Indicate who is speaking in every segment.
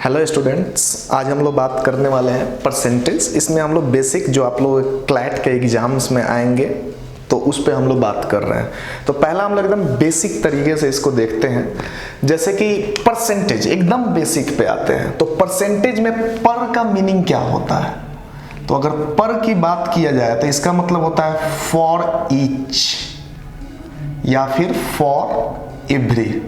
Speaker 1: Hello students, आज हम लोग बात करने वाले हैं परसेंटेज। इसमें हम लोग बेसिक जो आप लोग क्लैट के एग्जाम्स में आएंगे तो उस पे हम लोग बात कर रहे हैं। तो पहला हम लोग एकदम बेसिक तरीके से इसको देखते हैं। जैसे कि परसेंटेज एकदम बेसिक पे आते हैं। तो परसेंटेज में पर का मीनिंग क्या होता है? तो अगर पर की बात किया जाए तो इसका मतलब होता है फॉर ईच या फिर फॉर एवरी।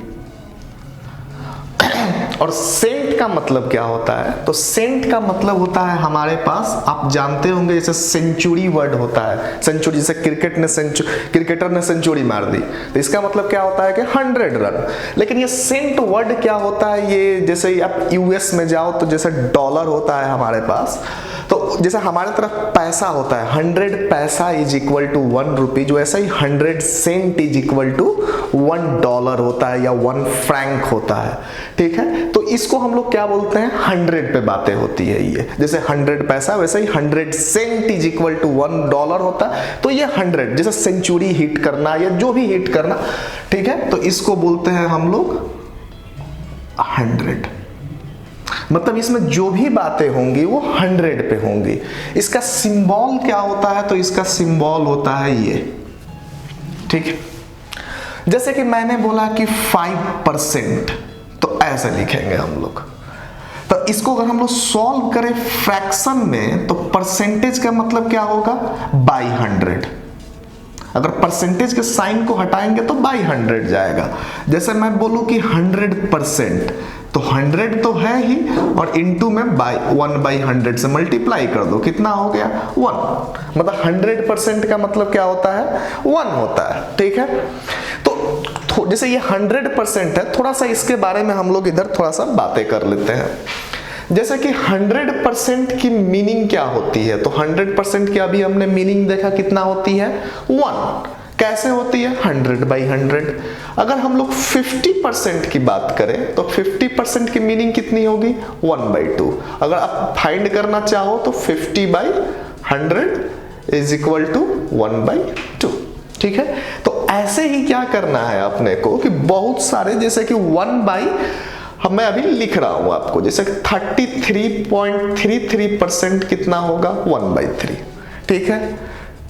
Speaker 1: और सेंट का मतलब क्या होता है? तो सेंट का मतलब होता है हमारे पास, आप जानते होंगे, जैसे सेंचुरी वर्ड होता है। सेंचुरी, जैसे क्रिकेटर ने सेंचुरी मार दी, तो इसका मतलब क्या होता है कि 100 रन। लेकिन ये सेंट वर्ड क्या होता है? ये जैसे आप यूएस में जाओ तो जैसे डॉलर होता है हमारे पास, तो जैसे हमारे तरफ पैसा होता है, 100 पैसा इज इक्वल टू 1 रुपी, जो ऐसा ही 100 सेंट इज इक्वल टू $1 होता है या 1 फ्रैंक होता है। ठीक है, तो इसको हम लोग क्या बोलते हैं? 100 पे बातें होती है। ये जैसे 100 पैसा वैसे ही 100 सेंट इज इक्वल टू $1 होता है। तो ये 100 जैसे सेंचुरी हिट करना या जो भी हिट करना, ठीक है, तो इसको बोलते हैं हम लोग 100। मतलब इसमें जो भी बातें होंगी वो 100 पे होंगी। इसका सिंबल क्या होता है? तो इसका सिंबल होता है ये। ठीक है, जैसे कि मैंने बोला कि 5%, तो ऐसे लिखेंगे हम लोग। तो इसको अगर हम लोग सॉल्व करें फ्रैक्शन में, तो परसेंटेज का मतलब क्या होगा? बाई 100। अगर परसेंटेज के साइन को हटाएंगे तो बाई 100 जाएगा। जैसे मैं बोलूं कि 100%, तो 100 तो है ही, और इनटू में 1/100 से मल्टीप्लाई कर दो, कितना हो गया? 1। मतलब 100% का मतलब क्या होता है? 1 होता है। ठीक है, तो जैसे ये 100% है, थोड़ा सा इसके बारे में हम लोग इधर थोड़ा सा बातें कर लेते हैं। जैसे कि 100% की मीनिंग क्या होती है? तो 100% की अभी हमने मीनिंग देखा, कितना होती है? 1। कैसे होती है? 100/100। अगर हम लोग 50% की बात करें तो 50% की मीनिंग कितनी होगी? 1/2। अगर आप फाइंड करना चाहो तो 50/100 इज इक्वल टू 1/2। ठीक है, तो ऐसे ही क्या करना है अपने को कि बहुत सारे, जैसे कि 1 मैं अभी लिख रहा हूं आपको, जैसे 33.33% कितना होगा? 1/3। ठीक है,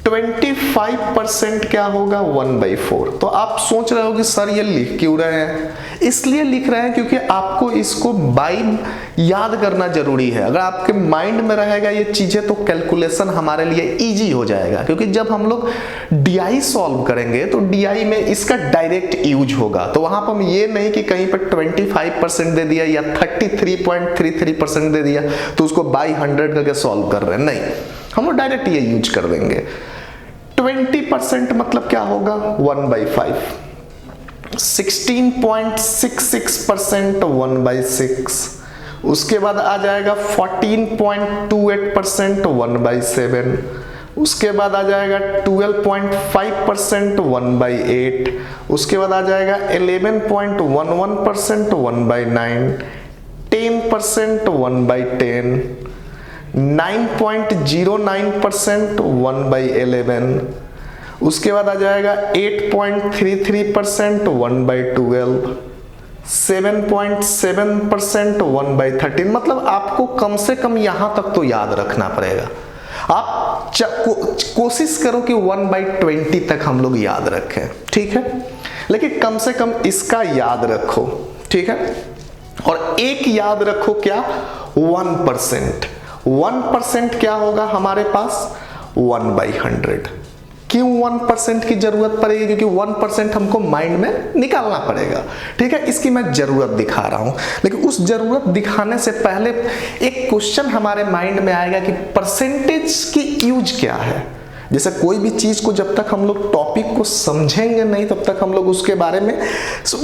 Speaker 1: 25% क्या होगा? 1/4। तो आप सोच रहे हो कि सर ये लिख क्यों रहे हैं? इसलिए लिख रहे हैं क्योंकि आपको इसको बाई याद करना जरूरी है। अगर आपके माइंड में रहेगा ये चीजें तो कैलकुलेशन हमारे लिए इजी हो जाएगा। क्योंकि जब हम लोग डीआई सॉल्व करेंगे तो डीआई में इसका डायरेक्ट यूज होगा। तो वहां पर हम ये नहीं कि कहीं पर 25% दे दिया या 33.33% दे दिया तो उसको बाई 100 करके सॉल्व कर रहे हैं, नहीं, हम लोग डायरेक्ट ये यूज कर देंगे। 20% मतलब क्या होगा? 1/5। 16.66% 1/6। उसके बाद आ जाएगा 14.28% 1/7। उसके बाद आ जाएगा 12.5% 1/8। उसके बाद आ जाएगा 11.11% 1/9। 10% 1/10। 9.09% 1/11। उसके बाद आ जाएगा 8.33% 1/12। 7.7% 1/13। मतलब आपको कम से कम यहां तक तो याद रखना पड़ेगा। आप कोशिश करो कि 1/20 तक हम लोग याद रखें। ठीक है, लेकिन कम से कम इसका याद रखो। ठीक है, और एक याद रखो, क्या? 1%। 1% क्या होगा हमारे पास? 1/100। क्यों 1% की जरूरत पड़ेगी? क्योंकि 1% हमको माइंड में निकालना पड़ेगा। ठीक है, इसकी मैं जरूरत दिखा रहा हूं, लेकिन उस जरूरत दिखाने से पहले एक क्वेश्चन हमारे माइंड में आएगा कि परसेंटेज की यूज क्या है। जैसे कोई भी चीज को जब तक हम लोग टॉपिक को समझेंगे नहीं तब तक हम लोग उसके बारे में,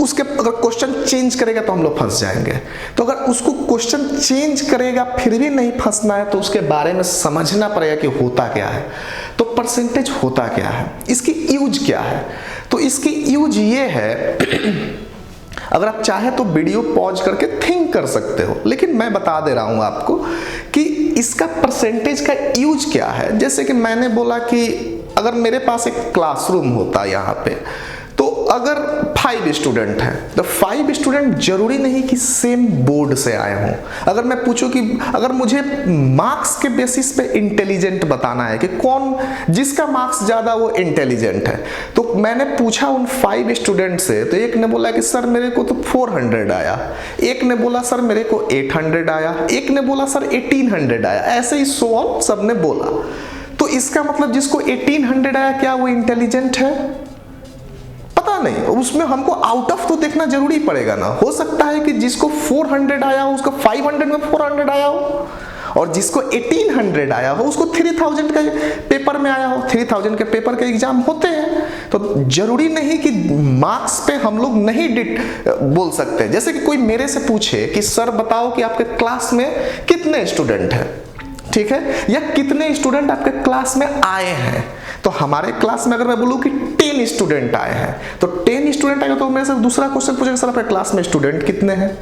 Speaker 1: उसके अगर क्वेश्चन चेंज करेगा तो हम लोग फंस जाएंगे। तो अगर उसको क्वेश्चन चेंज करेगा फिर भी नहीं फंसना है तो उसके बारे में समझना पड़ेगा कि होता क्या है। तो परसेंटेज होता क्या है, इसकी यूज क्या है? तो इसकी यूज ये है, अगर आप चाहे तो वीडियो पॉज करके थिंक कर सकते हो, लेकिन मैं बता दे रहा हूं आपको कि इसका परसेंटेज का यूज क्या है? जैसे कि मैंने बोला कि अगर मेरे पास एक क्लासरूम होता यहाँ पे, तो अगर 5 स्टूडेंट हैं तो 5 स्टूडेंट जरूरी नहीं कि सेम बोर्ड से आए हों। अगर मैं पूछूं कि अगर मुझे मार्क्स के बेसिस पे इंटेलिजेंट बताना है कि कौन जिसका मार्क्स ज़्यादा वो इंटेलिजेंट है, तो मैंने पूछा उन 5 स्टूडेंट से, तो एक ने बोला कि सर मेरे को तो 400 आया, एक ने बोला सर मेरे को 800 आया, एक ने बोला सर 1800 आया, ऐसे ही सो ऑन सब ने बोला। तो इसका मतलब जिसको 1800 आया क्या वो इंटेलिजेंट है? पता नहीं, उसमें हमको आउट ऑफ तो देखना जरूरी पड़ेगा ना। हो सकता है कि जिसको 400 आया हो उसको 500 में 400 आया हो, और जिसको 1800 आया हो उसको 3000 का पेपर में आया हो। 3000 के पेपर के एग्जाम होते हैं, तो जरूरी नहीं कि मार्क्स पे हम लोग नहीं बोल सकते। जैसे कि कोई मेरे से पूछे कि सर बताओ कि आपके क्लास में कितने स्टूडेंट हैं, ठीक है, या कितने स्टूडेंट आपके क्लास में आए हैं, तो हमारे क्लास में अगर मैं बोलूं कि 10 स्टूडेंट आए हैं, तो 10 स्टूडेंट आएगा तो मेरे से दूसरा क्वेश्चन पूछेगा सर आपके क्लास में स्टूडेंट कितने हैं।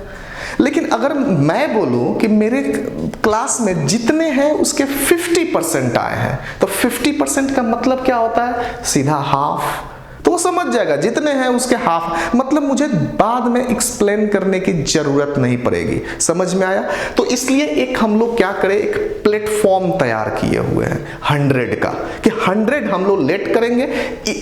Speaker 1: लेकिन अगर मैं बोलूं कि मेरे क्लास में जितने हैं उसके 50% आए हैं, तो 50% का मतलब क्या होता है? सीधा हाफ। तो वो समझ जाएगा जितने हैं उसके हाफ, मतलब मुझे बाद में एक्सप्लेन करने की जरूरत नहीं पड़ेगी। समझ में आया? तो इसलिए एक हम लोग क्या करें, एक प्लेटफॉर्म तैयार किए हुए हैं 100 का, कि 100 हम लोग लेट करेंगे।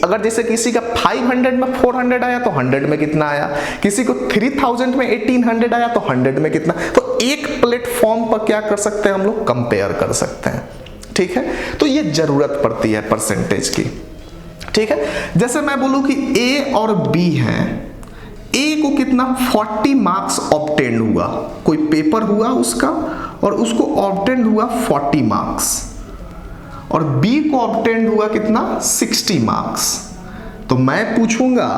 Speaker 1: अगर जैसे किसी का 500 में 400 आया तो 100 में कितना आया, किसी को 3000 में 1800 आया तो 100 में कितना, तो एक प्लेटफॉर्म पर क्या कर सकते हैं हम लोग, कंपेयर कर सकते हैं। ठीक है, तो ये जरूरत पड़ती है परसेंटेज की। ठीक है, जैसे मैं बोलूं कि ए और बी हैं, ए को कितना 40 मार्क्स ऑब्टेंड हुआ, कोई पेपर हुआ उसका और उसको ऑब्टेंड हुआ 40 मार्क्स, और बी को ऑब्टेंड हुआ कितना 60 मार्क्स। तो मैं पूछूंगा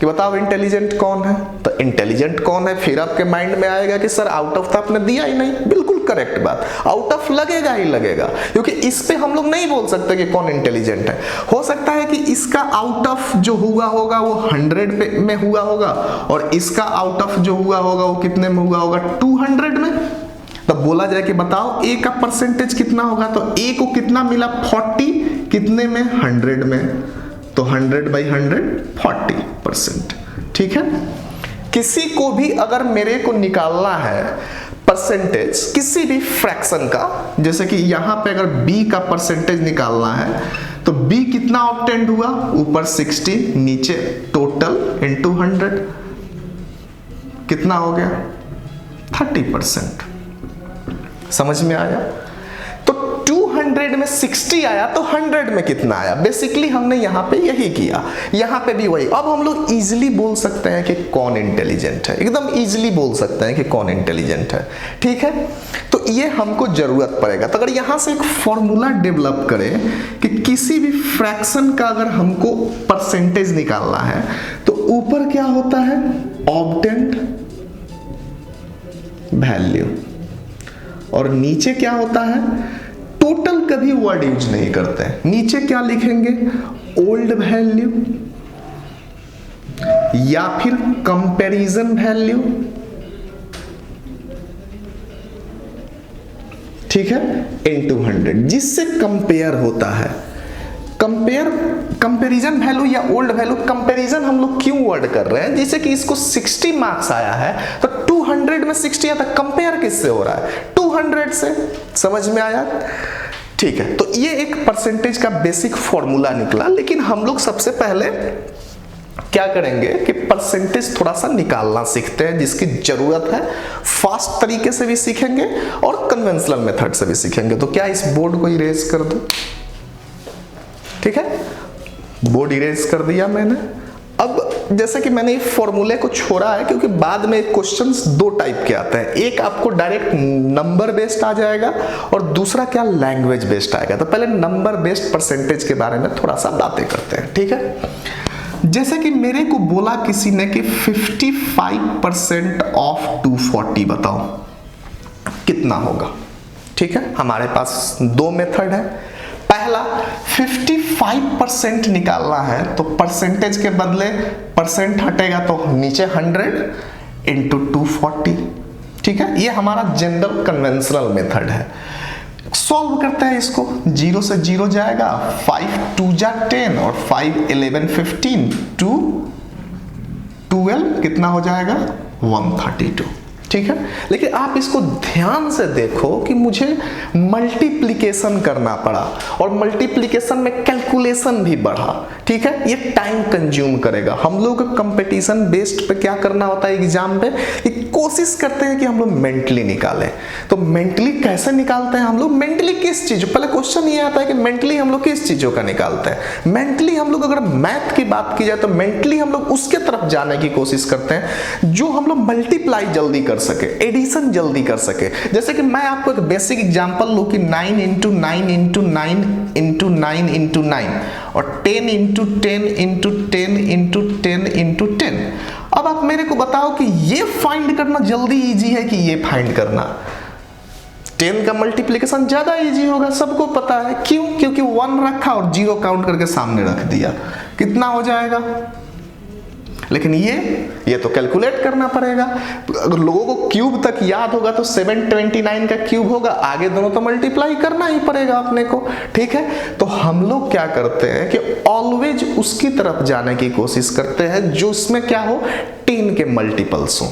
Speaker 1: कि बताओ इंटेलिजेंट कौन है, तो इंटेलिजेंट कौन है, फिर आपके माइंड में आएगा कि सर आउट ऑफ तो आपने दिया ही नहीं। बिल्कुल करेक्ट बात, आउट ऑफ लगेगा ही लगेगा, क्योंकि इस पे हम लोग नहीं बोल सकते कि कौन इंटेलिजेंट है। हो सकता है कि इसका आउट ऑफ जो हुआ होगा वो 100 में हुआ होगा, और इसका आउट ऑफ जो हुआ होगा वो कितने में हुआ होगा, 200 में। तब बोला जाए कि बताओ ए का परसेंटेज कितना होगा, तो ए को कितना मिला 40, कितने में 100 में, तो 100/100 40%। ठीक है, किसी को भी अगर मेरे को निकालना है परसेंटेज किसी भी फ्रैक्शन का, जैसे कि यहां पे अगर b का परसेंटेज निकालना है, तो b कितना ऑब्टेंड हुआ, ऊपर 60 नीचे टोटल इनटू 100, कितना हो गया 30%। समझ में आया? तो 200 में 60 आया तो 100 में कितना आया, बेसिकली हमने यहां पे यही किया, यहां पे भी वही। अब हम लोग इजीली बोल सकते हैं कि कौन इंटेलिजेंट है, एकदम इजीली बोल सकते हैं कि कौन इंटेलिजेंट है। ठीक है, तो ये हमको जरूरत पड़ेगा। तो अगर यहां से एक फॉर्मूला डेवलप करें कि किसी भी फ्रैक्शन का अगर हमको परसेंटेज निकालना है, तो ऊपर क्या होता है, ऑब्टेंड वैल्यू, और नीचे क्या होता है, टोटल कभी वर्ड यूज नहीं करते हैं, नीचे क्या लिखेंगे, ओल्ड वैल्यू या फिर कंपैरिजन वैल्यू। ठीक है, इनटू 100, जिससे कंपेयर होता है। कंपैरिजन वैल्यू या ओल्ड वैल्यू, कंपैरिजन हम लोग क्यों वर्ड कर रहे हैं, जैसे कि इसको 60 मार्क्स आया है तो 200 में 60 आता, कंपेयर किससे हो रहा है, 200 से। समझ में आया? ठीक है, तो ये एक परसेंटेज का बेसिक फॉर्मूला निकला। लेकिन हम लोग सबसे पहले क्या करेंगे कि परसेंटेज थोड़ा सा निकालना सीखते हैं, जिसकी जरूरत है। फास्ट तरीके से भी सीखेंगे और कन्वेंशनल मेथड से भी सीखेंगे। तो क्या इस बोर्ड को इरेज कर दूं? ठीक है, बोर्ड इरेज कर दिया मैंने। अब जैसे कि मैंने फॉर्मूले को छोड़ा है, क्योंकि बाद में क्वेश्चंस 2 टाइप के आते हैं, एक आपको डायरेक्ट नंबर बेस्ड आ जाएगा और दूसरा क्या लैंग्वेज बेस्ड आएगा। तो पहले नंबर बेस्ड परसेंटेज के बारे में थोड़ा सा बातें करते हैं। ठीक है, जैसे कि मेरे को बोला किसी ने कि 55% ऑफ 240 बताओ कितना होगा। ठीक है, हमारे पास 2 मेथड है। पहला 55% निकालना है, तो परसेंटेज के बदले परसेंट हटेगा तो नीचे 100 इंटू 240। ठीक है, ये हमारा जनरल कन्वेंशनल मेथड है। सॉल्व करते हैं इसको, 0 से 0 जाएगा, 5 2 जा 10 और 5 11 15 2 12 कितना हो जाएगा 132। ठीक है, लेकिन आप इसको ध्यान से देखो कि मुझे मल्टीप्लिकेशन करना पड़ा और मल्टीप्लिकेशन में कैलकुलेशन भी बढ़ा। ठीक है, ये टाइम कंज्यूम करेगा। हम लोग कंपटीशन बेस्ड पे क्या करना होता है एग्जाम पे, कि कोशिश करते हैं कि हम लोग मेंटली निकालें। तो मेंटली कैसे निकालते हैं हम लोग, मेंटली किस चीज, पहले क्वेश्चन ये आता है कि मेंटली हम लोग किस चीजों का निकालते हैं। मेंटली हम लोग अगर मैथ की बात की जाए तो मेंटली हम लोग उसके तरफ जाने की कोशिश करते हैं जो हम लोग मल्टीप्लाई जल्दी कर सके, एडिशन जल्दी कर सके। जैसे कि मैं आपको एक बेसिक एग्जांपल लूं कि 9 इंटू 9 इंटू 9 इंटू 9 इंटू 9 और 10 इंटू 10 इंटू 10 इंटू 10 इंटू 10। अब आप मेरे को बताओ कि ये फाइंड करना जल्दी इजी है कि ये फाइंड करना। 10 का मल्टीप्लिकेशन ज्यादा इजी होगा, सबको पता है। क्यों? क्योंकि 1 रखा और 0 काउंट करके सामने रख दिया, कितना हो जाएगा। लेकिन ये तो कैलकुलेट करना पड़ेगा। अगर लोगों को क्यूब तक याद होगा तो 729 का क्यूब होगा, आगे दोनों तो मल्टीप्लाई करना ही पड़ेगा अपने को। ठीक है, तो हम लोग क्या करते हैं कि ऑलवेज उसकी तरफ जाने की कोशिश करते हैं जो उसमें क्या हो, 10 के मल्टीपल्स हो।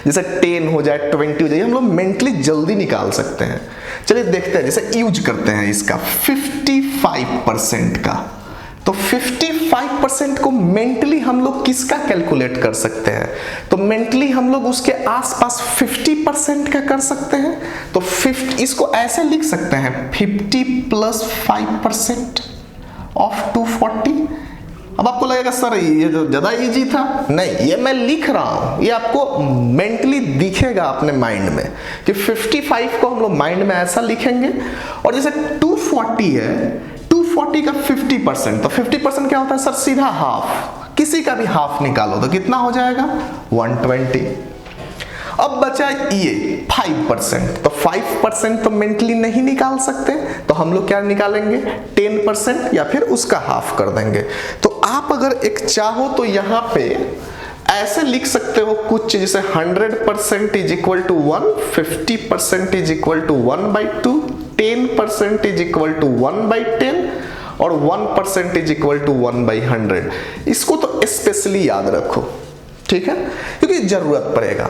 Speaker 1: जैसे 10 हो जाए, 20 हो जाए, हम लोग मेंटली जल्दी निकाल सकते हैं। चलिए देखते हैं, जैसे यूज करते हैं इसका 55% का। तो 55% को मेंटली हम लोग किसका कैलकुलेट कर सकते हैं, तो मेंटली हम लोग उसके आसपास 50% का कर सकते हैं। तो 50 इसको ऐसे लिख सकते हैं 50 प्लस 5% ऑफ 240। अब आपको लगेगा सर ये तो ज्यादा इजी था, नहीं, ये मैं लिख रहा हूं, ये आपको मेंटली दिखेगा अपने माइंड में कि 55 को हम लोग माइंड में ऐसा लिखेंगे। और जैसे 240 है, 240 का 50%, तो 50% क्या होता है सर, सीधा हाफ, किसी का भी हाफ निकालो तो कितना हो जाएगा 120। अब बचा ये 5%, तो 5% तो मेंटली नहीं निकाल सकते, तो हम लोग क्या निकालेंगे 10% या फिर उसका हाफ कर देंगे। तो आप अगर एक चाहो तो यहाँ पे ऐसे लिख सकते हो कुछ चीज, जैसे 100% is equal to 1, 50% is equal to 1/2, 10% is equal to 1/10 और 1% इज इक्वल टू 1/100। इसको तो स्पेशली याद रखो, ठीक है, क्योंकि जरूरत पड़ेगा।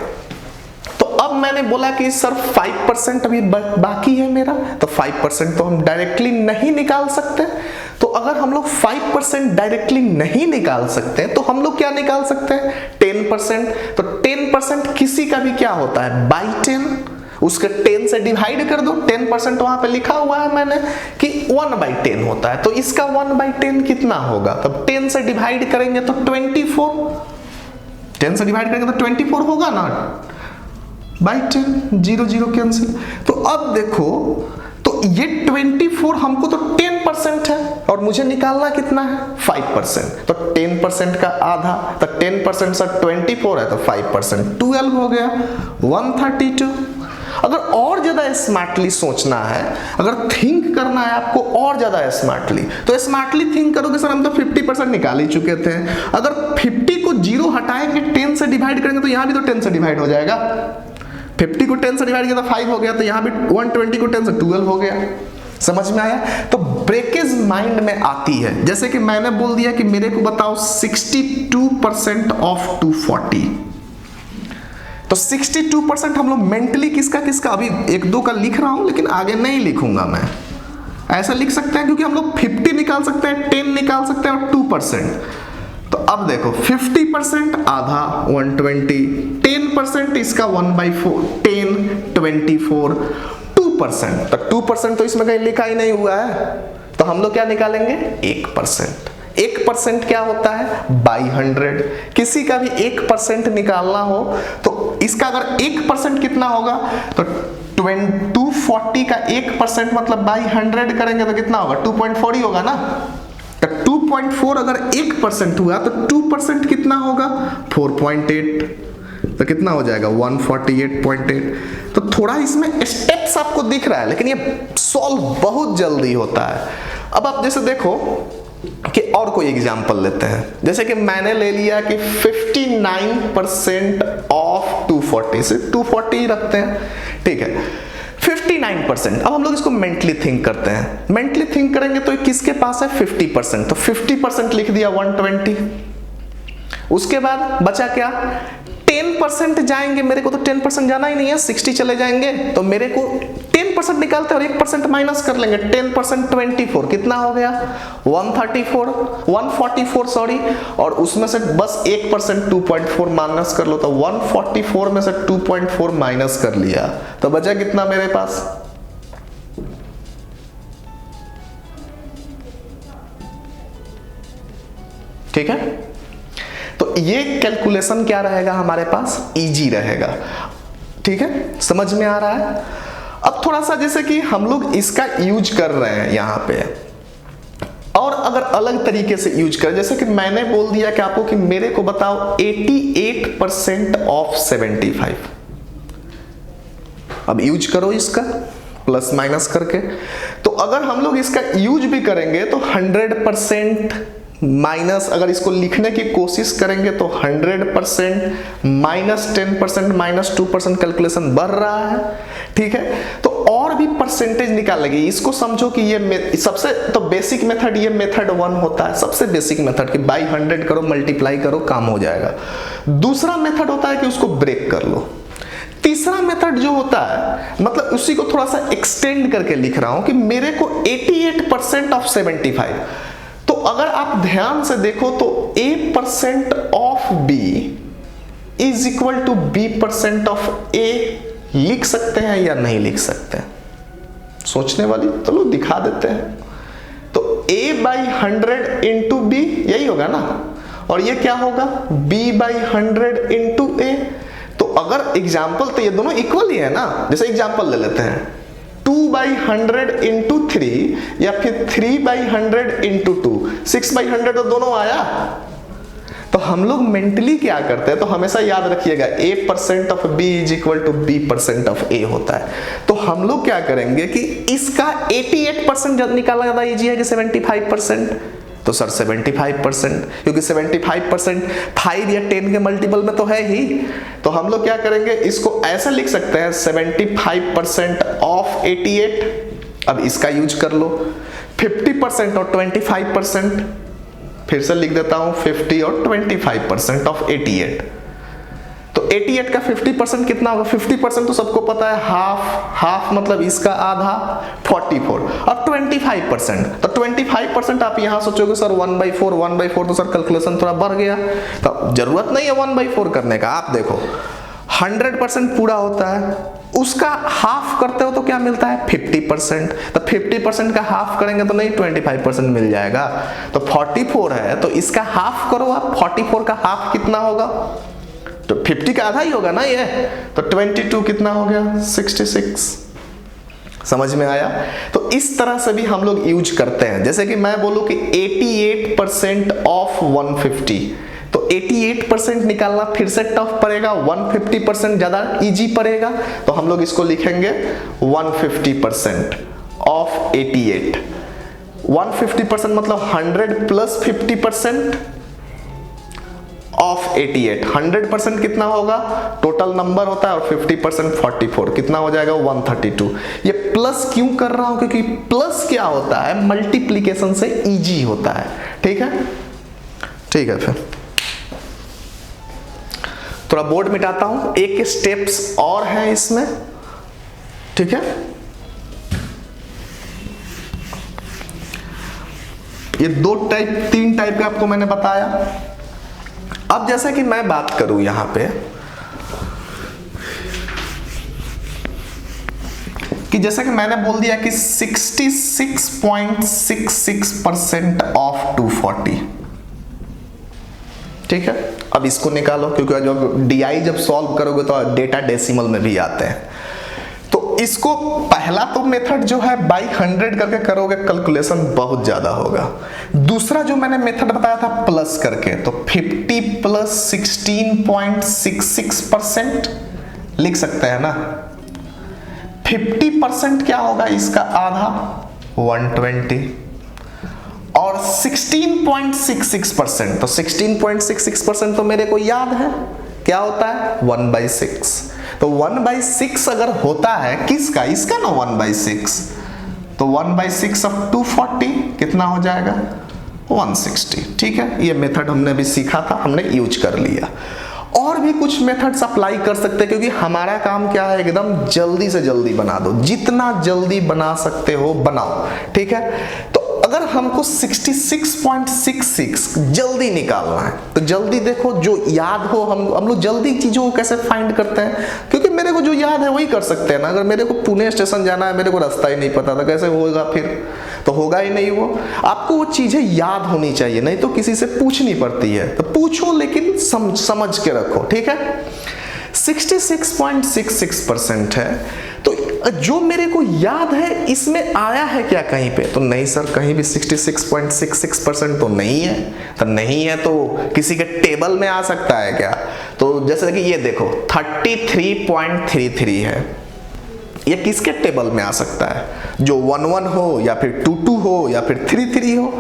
Speaker 1: तो अब मैंने बोला कि सर 5% अभी बाकी है मेरा, तो 5% तो हम डायरेक्टली नहीं निकाल सकते। तो अगर हम लोग 5% डायरेक्टली नहीं निकाल सकते तो हम लोग क्या निकाल सकते हैं 10%। तो 10% किसी का भी क्या होता है बाई 10, उसके 10 से डिवाइड कर दो। 10% वहां पे लिखा हुआ है मैंने कि 1/10 होता है, तो इसका 1/10 कितना होगा, तब 10 से डिवाइड करेंगे तो 24, 10 से डिवाइड करेंगे तो 24 होगा ना, बाई 10, 0 0 कैंसिल। तो अब देखो, तो ये 24 हमको तो 10% है और मुझे निकालना कितना है 5%। तो 10% का आधा, तो 10% से 24 है तो 5% 12 हो गया 132। अगर और ज्यादा स्मार्टली सोचना है, अगर थिंक करना है आपको और ज्यादा स्मार्टली, तो स्मार्टली थिंक करोगे सर हम तो 50% निकाल ही चुके थे। अगर 50 को 0 हटाएंगे 10 से डिवाइड करेंगे तो यहां भी तो 10 से डिवाइड हो जाएगा। 50 को 10 से डिवाइड किया तो 5 हो गया, तो यहां भी 120 को 10 से 12 हो गया। समझ में आया? तो ब्रेकेज माइंड में आती है। जैसे कि मैंने बोल दिया कि मेरे को बताओ 62% ऑफ 240, तो 62% हम लोग मेंटली किसका किसका, अभी 1-2 का लिख रहा हूं लेकिन आगे नहीं लिखूंगा मैं, ऐसा लिख सकते हैं क्योंकि हम लोग 50 निकाल सकते हैं, 10 निकाल सकते हैं और 2%। तो अब देखो 50% आधा 120, 10% इसका 1/4, 10, 24, 2%, तो 2% तो इसमें कहीं लिखा ही नहीं हुआ है, तो हम लोग क्या निकालेंगे 1%। 1% क्या होता है बाई 100। किसी का भी 1% निकालना हो तो इसका अगर 1% कितना होगा, तो 240 का 1% मतलब बाई 100 करेंगे तो कितना होगा 2.4 ही होगा ना। तो 2.4 अगर 1% हुआ तो 2% कितना होगा 4.8, तो कितना हो जाएगा 148.8। तो थोड़ा इसमें स्टेप्स आपको दिख रहा है लेकिन ये सॉल्व बहुत जल्दी होता है। अब आप जैसे देखो कि और कोई एग्जांपल लेते हैं, जैसे कि मैंने ले लिया कि 59% ऑफ 240 से 240 रखते हैं, ठीक है। 59%। अब हम लोग इसको मेंटली थिंक करते हैं। मेंटली थिंक करेंगे तो किसके पास है 50%, तो 50% लिख दिया 120। उसके बाद बचा क्या 10% जाएंगे, मेरे को तो 10% जाना ही नहीं है, 60 चले जाएंगे, तो मेरे को 10% निकालते हैं और 1% माइनस कर लेंगे। 10% 24 कितना हो गया 144 सॉरी, और उसमें से बस 1% 2.4 माइनस कर लो, तो 144 में से 2.4 माइनस कर लिया, तो बचा कितना मेरे पास, ठीक है। तो ये कैलकुलेशन क्या रहेगा हमारे पास, इजी रहेगा, ठीक है, समझ में आ रहा है। अब थोड़ा सा जैसे कि हम लोग इसका यूज कर रहे हैं यहां पे, और अगर अलग तरीके से यूज करें, जैसे कि मैंने बोल दिया कि आपको कि मेरे को बताओ 88% ऑफ 75। अब यूज करो इसका प्लस माइनस करके, तो अगर हम लोग इसका यूज भी करेंगे तो 100% माइनस, अगर इसको लिखने की कोशिश करेंगे तो 100% माइनस 10% माइनस 2% कैलकुलेशन बढ़ रहा है, ठीक है। तो और भी परसेंटेज निकाल लेंगे, इसको समझो कि ये सबसे तो बेसिक मेथड, ये मेथड 1 होता है, सबसे बेसिक मेथड कि बाई 100 करो, मल्टीप्लाई करो, काम हो जाएगा। दूसरा मेथड होता है कि उसको ब्रेक कर लो। तीसरा मेथड जो होता है, मतलब उसी को थोड़ा सा एक्सटेंड करके लिख रहा हूं कि मेरे को 88% ऑफ 75, तो अगर आप ध्यान से देखो तो A% of B is equal to B% of A लिख सकते हैं या नहीं लिख सकते हैं, सोचने वाली, चलो दिखा देते हैं। तो A/100 इंटू B यही होगा ना, और ये क्या होगा B/100 इंटू A। तो अगर एग्जाम्पल, तो ये दोनों इक्वल ही है ना, जैसे एग्जाम्पल ले लेते हैं 2/100 इंटू 3 या फिर 3/100 इंटू 2, 6/100 तो दोनों आया। तो हम लोग मेंटली क्या करते हैं, तो हमेशा याद रखिएगा A% of B is equal to B% of A होता है। तो हम लोग क्या करेंगे कि इसका 88% निकालना ज्यादा इजी है कि 75%, तो सर 75%, क्योंकि 75% 5 या 10 के मल्टीपल में तो है ही, तो हम लोग क्या करेंगे, इसको ऐसा लिख सकते हैं 75% ऑफ 88। अब इसका यूज कर लो, 50% और 25%, फिर से लिख देता हूं 50 और 25% ऑफ 88। तो 88 का 50% कितना होगा, 50% तो सबको पता है हाफ मतलब इसका आधा 44, अब 25%, तो 25% आप यहां सोचोगे सर 1/4 तो सर कैलकुलेशन थोड़ा बढ़ गया, तो जरूरत नहीं है 1/4 करने का। आप देखो 100% पूरा होता है, उसका हाफ करते हो तो क्या मिलता है 50%, तो 50% का हाफ करेंगे तो नहीं 25% मिल जाएगा। तो 44 है तो इसका हाफ करो आप, 44 का हाफ कितना होगा, तो 50 का आधा ही होगा ना ये, तो 22 कितना हो गया 66। समझ में आया। तो इस तरह से भी हम लोग यूज करते हैं, जैसे कि मैं बोलूं कि 88% ऑफ 150, तो 88% निकालना फिर से टफ पड़ेगा, 150% ज्यादा इजी पड़ेगा, तो हम लोग इसको लिखेंगे 150% ऑफ 88। 150% मतलब 100 प्लस 50% ऑफ 88। 100% कितना होगा, टोटल नंबर होता है, और 50% 44 कितना हो जाएगा 132। ये प्लस क्यों कर रहा हूं, क्योंकि प्लस क्या होता है मल्टीप्लिकेशन से इजी होता है, ठीक है। ठीक है, फिर थोड़ा बोर्ड मिटाता हूं, एक स्टेप्स और है इसमें, ठीक है। ये 3 टाइप का आपको मैंने बताया। अब जैसे कि मैं बात करूं यहां पे कि जैसे कि मैंने बोल दिया कि 66.66% ऑफ 240, ठीक है। अब इसको निकालो, क्योंकि जब DI जब सॉल्व करोगे तो डेटा डेसिमल में भी आते हैं। तो इसको पहला तो मेथड जो है बाई 100 करके करोगे, कैलकुलेशन बहुत ज्यादा होगा। दूसरा जो मैंने मेथड बताया था प्लस करके, तो 50 प्लस 16.66% लिख सकते हैं ना। 50% क्या होगा, इसका आधा 120, और 16.66%, तो 16.66% तो मेरे को याद है क्या होता है 1/6, तो तो 1/6 अगर होता है किसका, इसका ना 1/6, तो 1/6 ऑफ 240 कितना हो जाएगा 160। ठीक है, ये मेथड हमने अभी सीखा था, हमने यूज कर लिया। और भी कुछ मेथड्स अप्लाई कर सकते हैं, क्योंकि हमारा काम क्या है, एकदम जल्दी से जल्दी बना दो, जितना जल्दी बना सकते हो बनाओ। ठीक है, तो अगर हमको 66.66 जल्दी निकालना है तो जल्दी देखो, जो याद हो, हम लोग जल्दी चीजों को कैसे फाइंड करते हैं, क्योंकि मेरे को जो याद है वही कर सकते हैं ना। अगर मेरे को पुणे स्टेशन जाना है, मेरे को रास्ता ही नहीं पता था, कैसे होगा फिर, तो होगा ही नहीं वो। आपको वो चीजें याद होनी चाहिए, नहीं तो किसी से पूछनी पड़ती है, तो पूछो लेकिन समझ के रखो। ठीक है, 66.66% है, तो जो मेरे को याद है इसमें आया है क्या कहीं पे, तो नहीं सर कहीं भी 66.66% तो नहीं है। तो नहीं है तो किसी के टेबल में आ सकता है क्या, तो जैसे कि ये देखो 33.33 है, ये किसके टेबल में आ सकता है, जो 11 हो या फिर 22 हो या फिर 33 हो।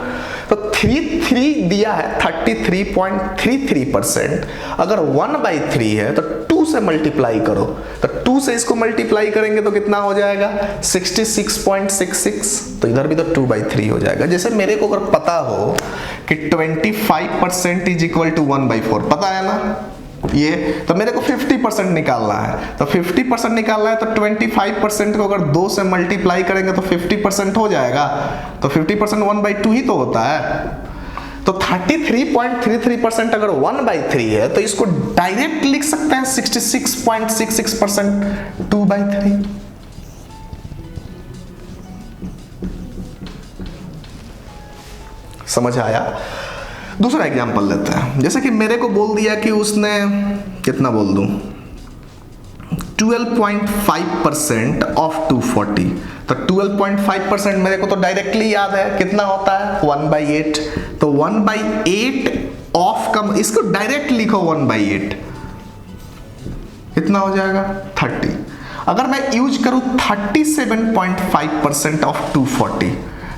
Speaker 1: तो 33 दिया है 33.33%, अगर 1/3 है तो 2 से मल्टीप्लाई करो, तो 2 से इसको मल्टीप्लाई करेंगे तो कितना हो जाएगा 66.66, तो इधर भी तो 2/3 हो जाएगा। जैसे मेरे को अगर पता हो कि 25% इज इक्वल टू 1/4, पता है ना ये, तो मेरे को 50% निकालना है, तो 50% निकालना है तो 25% को अगर 2 से मल्टीप्लाई करेंगे तो 50% हो जाएगा, तो 50% 1/2 ही तो होता है। तो 33.33% अगर 1/3 है तो इसको डायरेक्ट लिख सकते हैं 66.66% 2/3। समझ आया? दूसरा एग्जांपल लेते हैं, जैसे कि मेरे को बोल दिया कि उसने कितना बोल दूं 12.5% ऑफ 240, तो 12.5% मेरे को तो डायरेक्टली याद है कितना होता है 1/8, तो 1/8 ऑफ का इसको डायरेक्ट लिखो 1/8 कितना हो जाएगा 30। अगर मैं यूज करूं 37.5% ऑफ 240,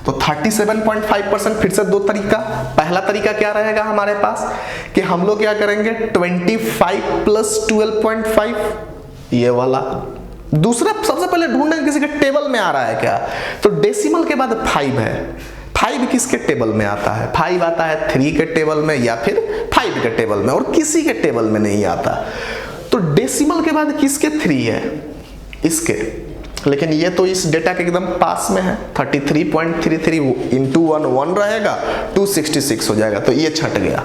Speaker 1: तो 37.5% फिर से दो तरीका। पहला तरीका क्या रहेगा हमारे पास कि हम लोग क्या करेंगे 25 प्लस 12.5 ये वाला। दूसरा सबसे पहले ढूंढेंगे किसी के टेबल में आ रहा है क्या, तो डेसिमल के बाद 5 है, 5 किसके टेबल में आता है, 5 आता है 3 के टेबल में या फिर 5 के टेबल में, और किसी के टेबल में नहीं आता। तो डेसिमल के बाद किसके 3 है, इसके, लेकिन ये तो इस डेटा के एकदम पास में है। 33.33 इंटू 1 रहेगा 266 हो जाएगा, तो ये हट गया।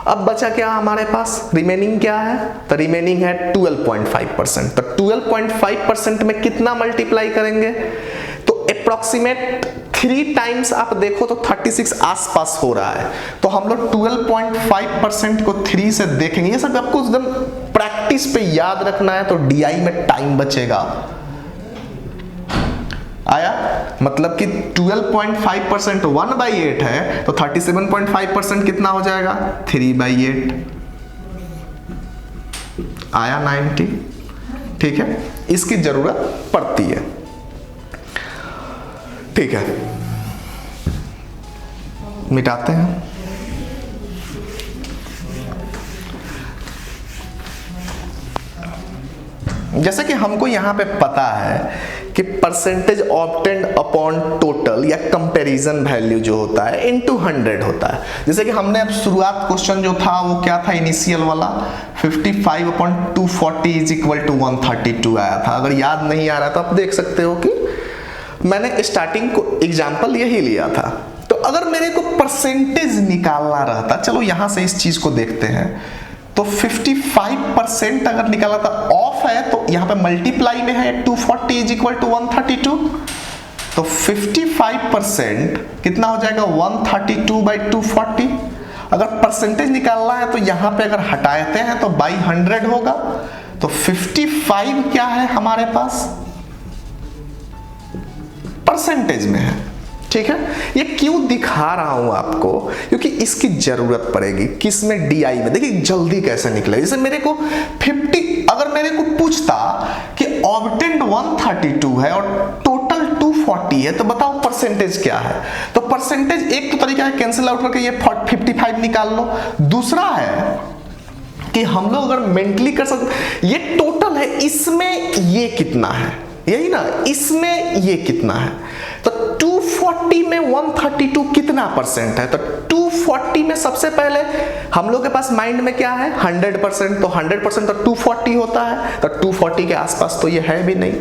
Speaker 1: अब बचा क्या हमारे पास, रिमेनिंग क्या है, तो रिमेनिंग है 12.5%। तो 12.5% में कितना मल्टीप्लाई करेंगे, तो अप्रोक्सीमेट 3 टाइम्स आप देखो तो 36 आसपास हो रहा है। तो हम लोग 12.5% को 3 से देखेंगे। ये सब आपको एकदम प्रैक्टिस पे याद रखना है, तो डीआई में टाइम बचेगा। आया, मतलब कि 12.5% 1/8 है, तो 37.5% कितना हो जाएगा 3/8, आया 90। ठीक है, इसकी जरूरत पड़ती है। ठीक है, मिटाते हैं। जैसे कि हमको यहां पे पता है कि परसेंटेज ऑब्टेन्ड अपॉन टोटल या कंपैरिजन वैल्यू जो होता है इनटू 100 होता है। जैसे कि हमने अब शुरुआत क्वेश्चन जो था वो क्या था, इनिशियल वाला 55/240 इज इक्वल टू 132 आया था। अगर याद नहीं आ रहा तो आप देख सकते हो कि मैंने स्टार्टिंग को एग्जाम्पल यही लिया था। तो अगर मेरे को परसेंटेज निकालना रहता, चलो यहां से इस चीज को देखते हैं, तो 55% अगर निकाला था ऑफ है, तो यहां पे मल्टीप्लाई में है 240 इज इक्वल टू 132, तो 55% कितना हो जाएगा 132/240। अगर परसेंटेज निकालना है तो यहां पे अगर हटाते हैं तो बाई 100 होगा, तो 55 क्या है हमारे पास परसेंटेज में है। ठीक है, ये क्यों दिखा रहा हूं आपको, क्योंकि इसकी जरूरत पड़ेगी किसमें, डीआई में। देखिए जल्दी कैसे निकले, जैसे मेरे को 50, अगर मेरे को पूछता कि ऑब्टेन्ड 132 है और टोटल 240 है, तो बताओ परसेंटेज क्या है। तो परसेंटेज एक तो तरीका है कैंसिल आउट करके ये 55 निकाल लो। दूसरा है कि हम लोग अगर मेंटली कर सकते, ये टोटल है, इसमें ये कितना है, यही ना, इसमें ये कितना है, तो 240 में 132 कितना परसेंट है, तो 240 में सबसे पहले हम लोग के पास माइंड में क्या है 100%, तो 100% तो 240 होता है, तो 240 के आसपास तो ये है भी नहीं।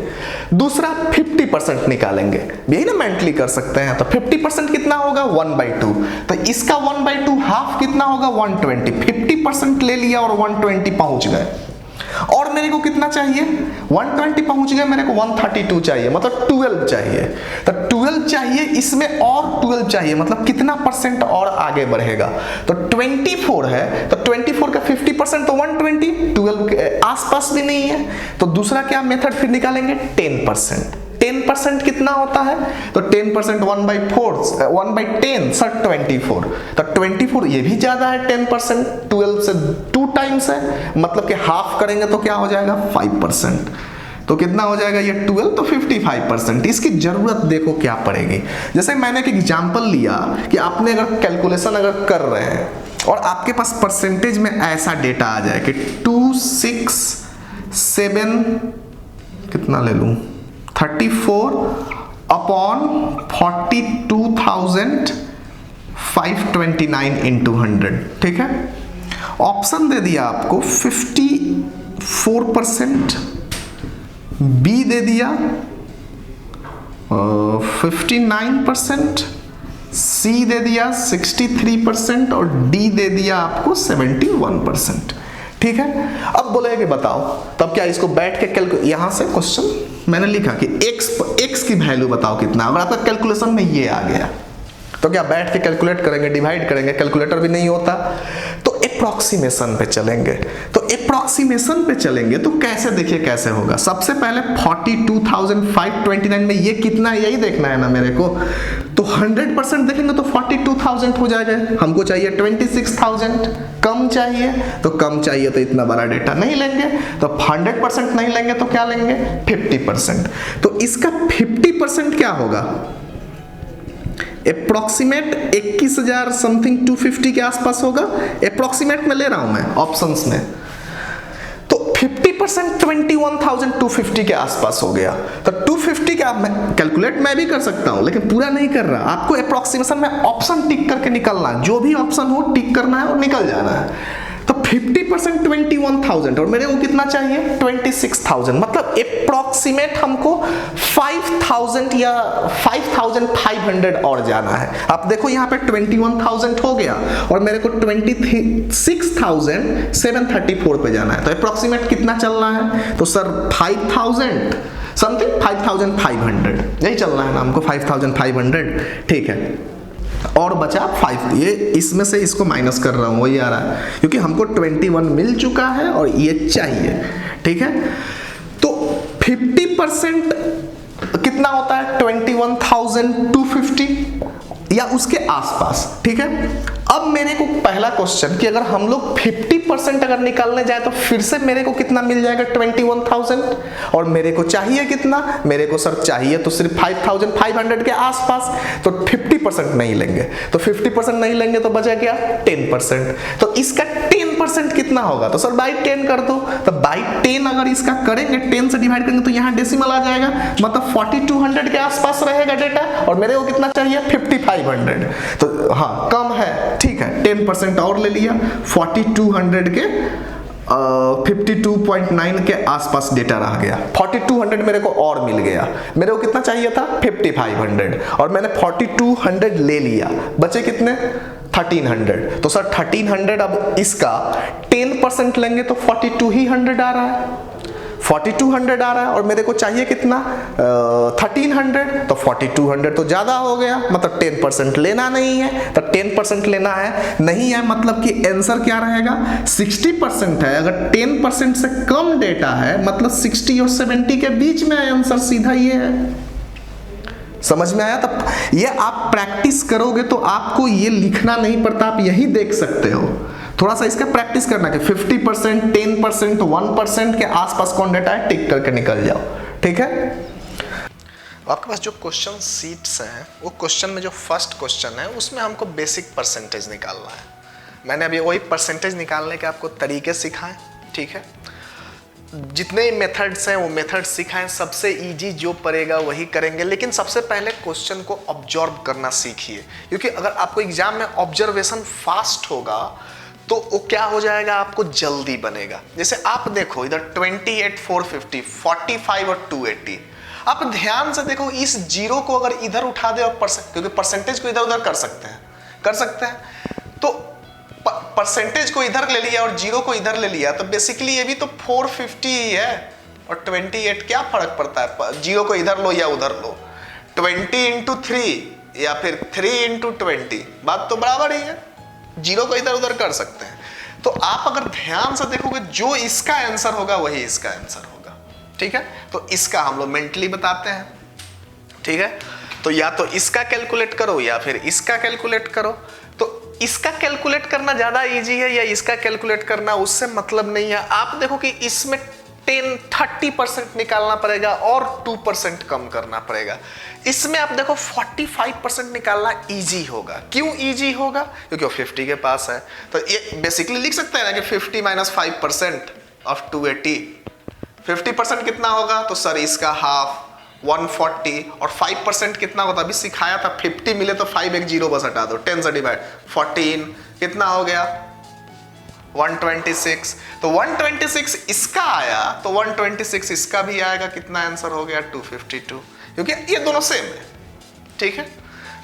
Speaker 1: दूसरा 50% निकालेंगे, यही ना मेंटली कर सकते हैं, तो 50% कितना होगा 1/2, तो इसका 1/2 हाफ कितना होगा 120, 50% ले लिया और 120 पहुंच गए, और मेरे को कितना चाहिए 120 पहुंच गए, मेरे को 132 चाहिए, मतलब 12 चाहिए, तो 12 चाहिए, इसमें और 12 चाहिए, मतलब कितना परसेंट और आगे बढ़ेगा, तो 24 है, तो 24 का 50% तो 120, 12 के आसपास भी नहीं है, तो दूसरा क्या मेथड फिर निकालेंगे 10%। 10% कितना होता है, तो 10% 1/10 सर 24, तो 24 ये भी ज्यादा है 10%, 12 से 2 टाइम्स है, मतलब कि हाफ करेंगे तो क्या हो जाएगा 5%, तो कितना हो जाएगा ये 12, तो 55%। इसकी जरूरत देखो क्या पड़ेगी, जैसे मैंने एक एग्जांपल लिया कि आपने अगर कैलकुलेशन अगर कर रहे हैं और आपके पास परसेंटेज में ऐसा डेटा आ जाए कि 267 कितना ले लूं 34 अपॉन 42,529 इंटू 100, ठीक है। ऑप्शन दे दिया आपको 54%, बी दे दिया 59%, सी दे दिया 63% और डी दे दिया आपको 71%, ठीक है। अब बोले कि बताओ, तब क्या इसको बैठ के यहां से क्वेश्चन मैंने लिखा कि x की वैल्यू बताओ कितना, अगर आपका कैलकुलेशन में ये आ गया तो क्या बैठ के कैलकुलेट करेंगे, डिवाइड करेंगे, कैलकुलेटर भी नहीं होता, तो अप्रॉक्सीमेशन पे चलेंगे, तो अप्रॉक्सीमेशन पे चलेंगे तो कैसे, देखिए कैसे होगा। सबसे पहले 42,529 में ये कितना है यही देखना है ना मेरे को, तो 100% देखेंगे तो 42,000 हो जाएगा, हमको चाहिए 26,000, कम चाहिए, तो कम चाहिए तो इतना बड़ा डेटा नहीं लेंगे, तो 100% नहीं लेंगे तो क्या लेंगे 50%, तो इसका 50% क्या होगा अप्रोक्सीमेट 21,000 समथिंग 250 के आसपास होगा, अप्रोक्सीमेट में ले रहा हूं मैं ऑप्शंस में, तो 50% 21,250 के आसपास हो गया, तो 250 का कैलकुलेट मैं भी कर सकता हूं लेकिन पूरा नहीं कर रहा, आपको अप्रोक्सीमेशन में ऑप्शन टिक करके निकलना, जो भी ऑप्शन हो टिक करना है और निकल जाना है, तो 50% 21,000 और मेरे को कितना चाहिए 26,000, मतलब अप्रॉक्सीमेट हमको 5,000 या 5,500 और जाना है। अब देखो यहाँ पे 21,000 हो गया और मेरे को 26,734 पे जाना है, तो अप्रॉक्सीमेट कितना चलना है, तो सर 5,000 समथिंग 5,500 यही चलना है ना हमको, 5,500, ठीक है। और बचा 5, ये इसमें से इसको माइनस कर रहा हूं वही आ रहा है, क्योंकि हमको 21 मिल चुका है और ये चाहिए, ठीक है। तो 50% कितना होता है 21,250 या उसके आसपास, ठीक है। अब मेरे को पहला क्वेश्चन कि अगर हम लोग 50% अगर निकालने जाए तो फिर से मेरे को कितना मिल जाएगा 21,000, और मेरे को चाहिए कितना, मेरे को सर चाहिए तो सिर्फ 5,500 के आसपास, तो 50% नहीं लेंगे, तो 50% नहीं लेंगे तो बचा क्या 10%, तो इसका 10% कितना होगा, तो सर बाई 10 कर दो, तो बाई 10 अगर इसका करेंगे 10 से डिवाइड करेंगे तो यहाँ डेसिमल आ जाएगा, मतलब 4200 के आसपास रहेगा डेटा, और मेरे को कितना चाहिए 5500, तो हाँ कम है, ठीक है 10% और ले लिया, 4200 के 52.9 के आसपास डेटा रह गया, 4200 मेरे को और मिल गया, मेरे को कितना चाहिए था 5500 और मैंने 4200 ले लिया, बचे कितने 1300, तो सर 1300 अब इसका 10% लेंगे तो 4200 आ रहा है, 4200 आ रहा है और मेरे को चाहिए कितना 1300, तो 4200 तो ज्यादा हो गया, मतलब 10% लेना नहीं है, तो 10% लेना है नहीं है, मतलब कि आंसर क्या रहेगा 60% है, अगर 10% से कम डेटा है मतलब 60 और 70 के बीच में आंसर सीधा ये है। समझ में आया? तब ये आप प्रैक्टिस करोगे तो आपको ये लिखना नहीं पड़ता, आप यही देख सकते हो, थोड़ा सा इसका प्रैक्टिस करना कि 50%, 10%, 1% के आसपास कौन डेटा है टिक करके निकल जाओ, ठीक है। आपके पास जो क्वेश्चन सीट्स हैं वो क्वेश्चन में जो फर्स्ट क्वेश्चन है उसमें हमको बेसिक परसेंटेज निकालना है, मैंने अभी वही परसेंटेज निकालने के आपको तरीके सिखाए, ठीक है। जितने मेथड्स हैं वो मेथड्स सिखाएं, सबसे इजी जो पड़ेगा वही करेंगे, लेकिन सबसे पहले क्वेश्चन को ऑब्जर्व करना सीखिए, क्योंकि अगर आपको एग्जाम में ऑब्जर्वेशन फास्ट होगा तो वो क्या हो जाएगा, आपको जल्दी बनेगा। जैसे आप देखो इधर 28 450 45 और 280, आप ध्यान से देखो इस जीरो को अगर इधर उठा दे और क्योंकि परसेंटेज को इधर उधर कर सकते हैं, तो परसेंटेज को इधर ले लिया और जीरो को इधर ले लिया, तो बेसिकली ये भी तो 450 ही है और 28, क्या फर्क पड़ता है, जीरो को इधर लो या उधर लो, 20 इंटू 3 या फिर 3 इंटू 20, बात तो बराबर ही है, जीरो को इधर उधर कर सकते हैं। तो आप अगर ध्यान से देखोगे जो इसका आंसर होगा वही इसका आंसर होगा, ठीक है। तो इसका हम लोग मेंटली बताते हैं, ठीक है। तो या तो इसका कैलकुलेट करो या फिर इसका कैलकुलेट करो। तो इसका कैलकुलेट करना ज्यादा इजी है या इसका कैलकुलेट करना, उससे मतलब नहीं है। आप देखो कि इसमें 30% निकालना पड़ेगा और 2% कम करना पड़ेगा। इसमें आप देखो 45% निकालना इजी होगा। क्यों इजी होगा? क्योंकि वो 50 के पास है। तो ये बेसिकली लिख सकते हैं ना कि 50 माइनस 5% ऑफ 280, 50% कितना होगा? तो सर इसका हाफ 140 और 5% कितना होता, अभी सिखाया था 50 मिले तो 5 एक जीरो बस हटा दो, 10 से डिवाइड 14 कितना हो गया 126। तो 126 इसका आया तो 126 इसका भी आएगा, कितना आंसर हो गया 252, क्योंकि ये दोनों सेम है, ठीक है।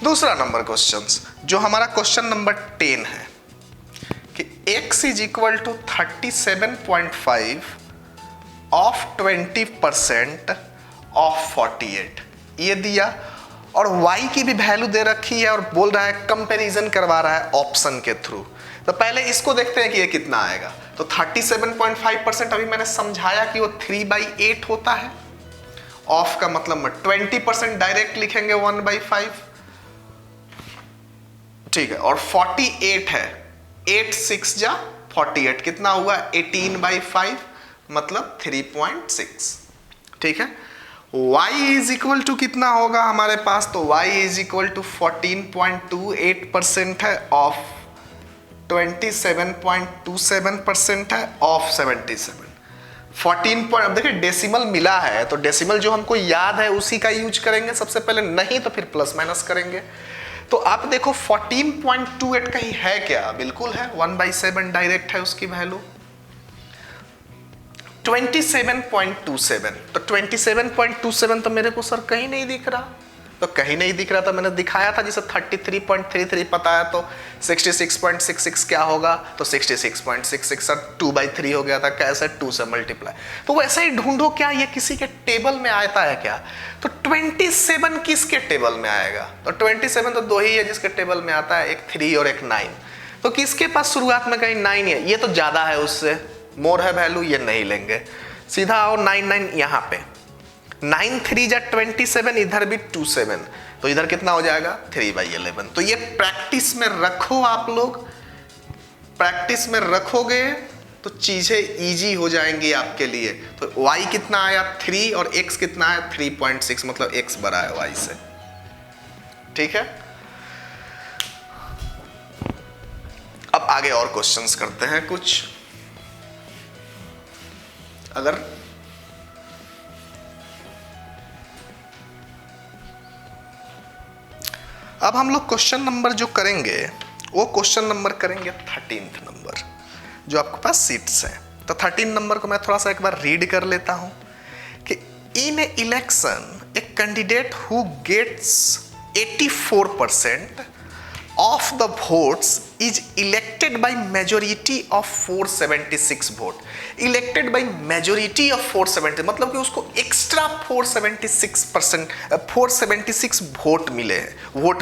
Speaker 1: दूसरा नंबर क्वेश्चन जो हमारा क्वेश्चन नंबर 10 है कि x is equal to 37.5 of 20% of 48 ये दिया और y की भी वैल्यू दे रखी है और बोल रहा है कंपैरिजन करवा रहा है ऑप्शन के थ्रू। तो पहले इसको देखते हैं कि ये कितना आएगा। तो 37.5% अभी मैंने समझाया कि वो 3/8 होता है। ऑफ का मतलब 20% डायरेक्ट लिखेंगे 1/5, ठीक है। और 48 है, 8 6 जा 48 कितना हुआ 18/5 मतलब 3.6, ठीक है। y इज इक्वल टू कितना होगा हमारे पास? तो y इज इक्वल टू 14.28% है ऑफ 27.27% है ऑफ 77। 14 पॉइंट, अब देखिए डेसिमल मिला है तो डेसिमल जो हमको याद है उसी का यूज करेंगे सबसे पहले, नहीं तो फिर प्लस माइनस करेंगे। तो आप देखो 14.28 कहीं है क्या? बिल्कुल है, 1/7 डायरेक्ट है उसकी वैल्यू। 27.27, तो 27.27 तो मेरे को सर कहीं नहीं दिख रहा। तो कहीं नहीं दिख रहा, तो मैंने दिखाया था जिसे 33.33 पता है तो 66.66 क्या होगा? तो 66.66 सर 2/3 हो गया था, कैसे 2 से मल्टीप्लाई। तो वैसे ही ढूंढो क्या ये किसी के टेबल में आता है क्या? तो 27 किसके टेबल में आएगा? तो 27 तो दो ही है जिसके टेबल में आता है, एक 3 और एक 9। तो किसके पास शुरुआत में कहीं 9 है? ये तो ज्यादा है उससे, मोर है वैल्यू, ये नहीं लेंगे। सीधा आओ 9 यहाँ पे, 9 3 जा 27, इधर भी 27, तो इधर कितना हो जाएगा 3/11। तो ये प्रैक्टिस में रखो, आप लोग प्रैक्टिस में रखोगे तो चीजें इजी हो जाएंगी आपके लिए। तो y कितना आया 3 और x कितना है 3.6, मतलब x बड़ा है y से, ठीक है। अब आगे और क्वेश्चंस करते हैं कुछ। अगर अब हम लोग क्वेश्चन नंबर जो करेंगे वो क्वेश्चन नंबर करेंगे 13th नंबर जो आपके पास सीट्स है। तो 13 नंबर को मैं थोड़ा सा एक बार रीड कर लेता हूं कि in a election a candidate who gets 84% of the votes is elected by majority of 476 vote। elected by majority of 470 मतलब कि उसको एक्स्ट्रा 476% वोट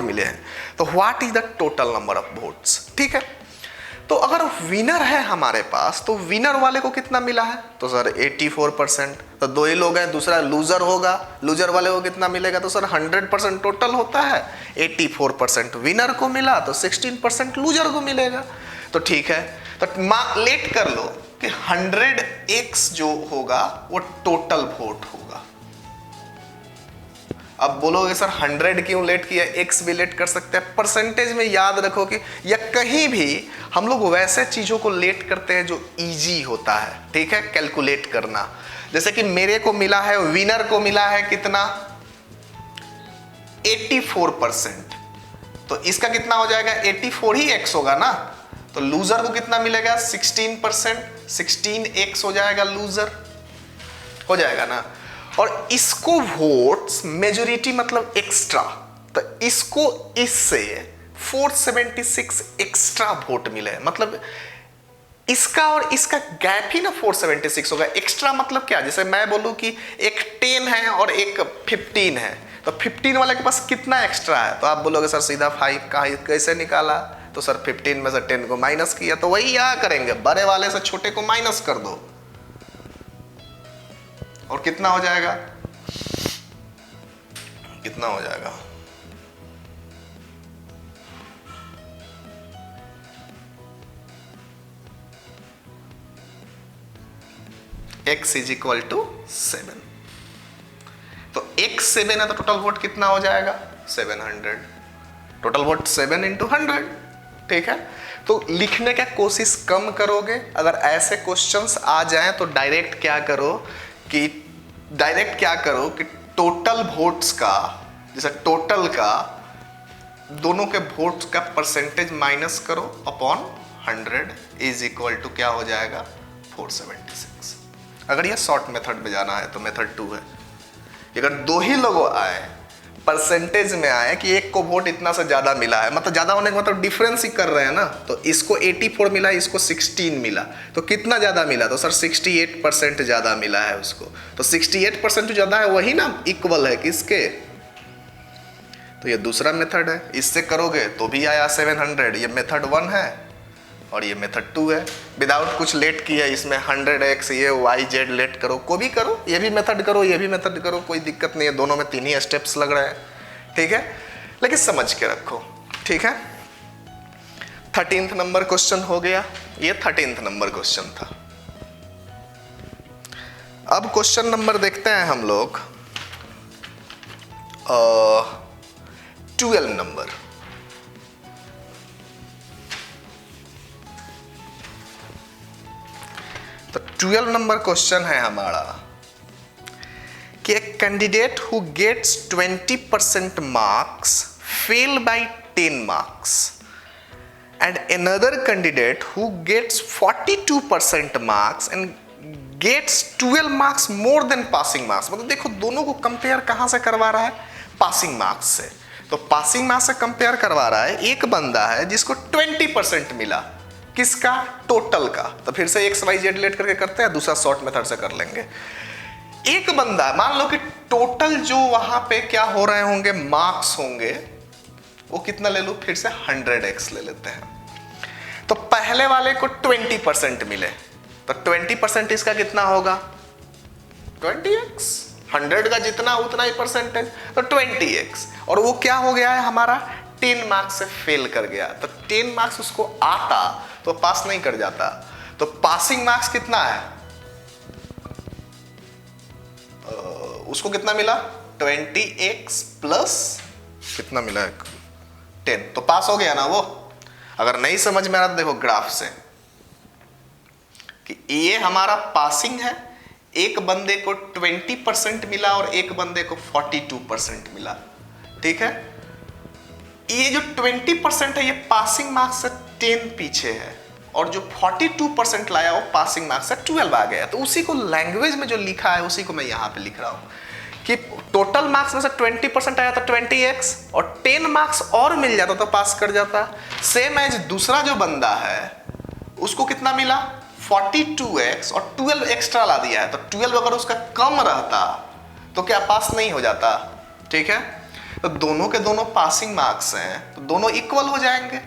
Speaker 1: मिले हैं। तो what is the total number of votes, ठीक है। तो अगर विनर है हमारे पास तो विनर वाले को कितना मिला है? तो सर 84%, तो दो ही लोग हैं, दूसरा लूजर होगा, लूजर वाले को कितना मिलेगा? तो सर 100% टोटल होता है, 84% विनर को मिला तो 16% लूजर को मिलेगा। तो ठीक है, तो लेट कर लो कि 100x जो होगा वो टोटल वोट होगा। अब बोलोगे सर 100 क्यों लेट किया, x भी लेट कर सकते हैं। परसेंटेज में याद रखो कि या कहीं भी हम लोग वैसे चीजों को लेट करते हैं जो इजी होता है, ठीक है, कैलकुलेट करना। जैसे कि मेरे को मिला है, विनर को मिला है कितना 84%, तो इसका कितना हो जाएगा 84 ही x होगा ना। तो लूजर को कितना मिलेगा 16%, 16x हो जाएगा लूजर, हो जाएगा ना। और इसको वोट्स मेजोरिटी मतलब एक्स्ट्रा, तो इसको इससे 476 एक्स्ट्रा वोट मिले, मतलब इसका और इसका गैप ही ना 476 होगा। एक्स्ट्रा मतलब क्या, जैसे मैं बोलूं कि एक 10 है और एक 15 है, तो 15 वाले के पास कितना एक्स्ट्रा है, तो आप बोलोगे सर सीधा 5 का कैसे निकाला, तो सर 15 में से 10 को माइनस किया, तो वही यहाँ करेंगे, बड़े वाले से छोटे को माइनस कर दो और कितना हो जाएगा, कितना हो जाएगा, x इज इक्वल टू 7। तो x 7 है तो टोटल वोट कितना हो जाएगा 700, टोटल वोट 7 इंटू 100, ठीक है। तो लिखने का कोशिश कम करोगे, अगर ऐसे क्वेश्चंस आ जाएं तो डायरेक्ट क्या करो कि टोटल वोट्स का, जैसे टोटल का दोनों के वोट्स का परसेंटेज माइनस करो अपॉन 100 इज इक्वल टू क्या हो जाएगा 476। अगर ये शॉर्ट मेथड में जाना है तो मेथड 2 है। अगर दो ही लोगों आए परसेंटेज में आए कि एक को वोट इतना से ज्यादा मिला है, मतलब ज्यादा होने का मतलब डिफरेंस ही कर रहे हैं ना, तो इसको 84 मिला, इसको 16 मिला, तो कितना ज्यादा मिला, तो सर 68% ज्यादा मिला है उसको, तो 68% ज्यादा है वही ना इक्वल है किसके, तो ये दूसरा मेथड है। इससे करोगे तो भी आया 700, ये मेथड 1 है और ये मेथड 2 है। विदाउट कुछ लेट किया इसमें 100x ये y z लेट करो, को भी करो, ये भी मेथड करो, ये भी मेथड करो, कोई दिक्कत नहीं है, दोनों में 3 ही स्टेप्स लग रहे हैं, ठीक है, लेकिन समझ के रखो, ठीक है। 13th नंबर क्वेश्चन हो गया, ये 13th नंबर क्वेश्चन था। अब क्वेश्चन नंबर देखते हैं हम लोग 12 नंबर। तो 12 नंबर क्वेश्चन है हमारा कि एक candidate who gets 20% marks fail by 10 marks and another candidate who gets 42% marks and gets 12 marks more than passing marks. मतलब देखो दोनों को कंपेयर कहां से करवा रहा है, पासिंग मार्क्स से। तो पासिंग मार्क्स से कंपेयर करवा रहा है, एक बंदा है जिसको 20% मिला, किसका, टोटल का, तो फिर से एक्स वाई जेड लेट करके करते हैं, दूसरा शॉर्ट मेथड से कर लेंगे। एक बंदा मान लो कि टोटल जो वहां पे क्या हो रहे होंगे मार्क्स होंगे, वो कितना ले लो, फिर से 100x ले लेते हैं। तो पहले वाले को 20% मिले, तो 20% इसका कितना होगा 20x, 100 का जितना उतना ही परसेंटेज, तो 20x, और वो क्या हो गया है हमारा 10 मार्क्स से फेल कर गया, तो 10 मार्क्स उसको आता तो पास नहीं कर जाता। तो पासिंग मार्क्स कितना है, उसको कितना मिला 20x प्लस कितना मिला 10, तो पास हो गया ना वो। अगर नहीं समझ में आ रहा तो देखो ग्राफ से कि ये हमारा पासिंग है, एक बंदे को 20% मिला और एक बंदे को 42% मिला, ठीक है। ये जो 20% है ये पासिंग मार्क्स से 10 पीछे है, और जो 42% लाया वो पासिंग मार्क्स से 12 आ गया। तो उसी को लैंग्वेज में जो लिखा है उसी को मैं यहाँ पे लिख रहा हूँ कि टोटल मार्क्स में से 20% आया तो 20x, और 10 मार्क्स और मिल जाता तो पास कर जाता। सेम एज दूसरा जो बंदा है उसको कितना मिला 42x और 12 एक्स्ट्रा ला दिया है, तो 12 अगर उसका कम रहता तो क्या पास नहीं हो जाता, ठीक है। तो दोनों के दोनों पासिंग मार्क्स हैं, तो दोनों इक्वल हो जाएंगे।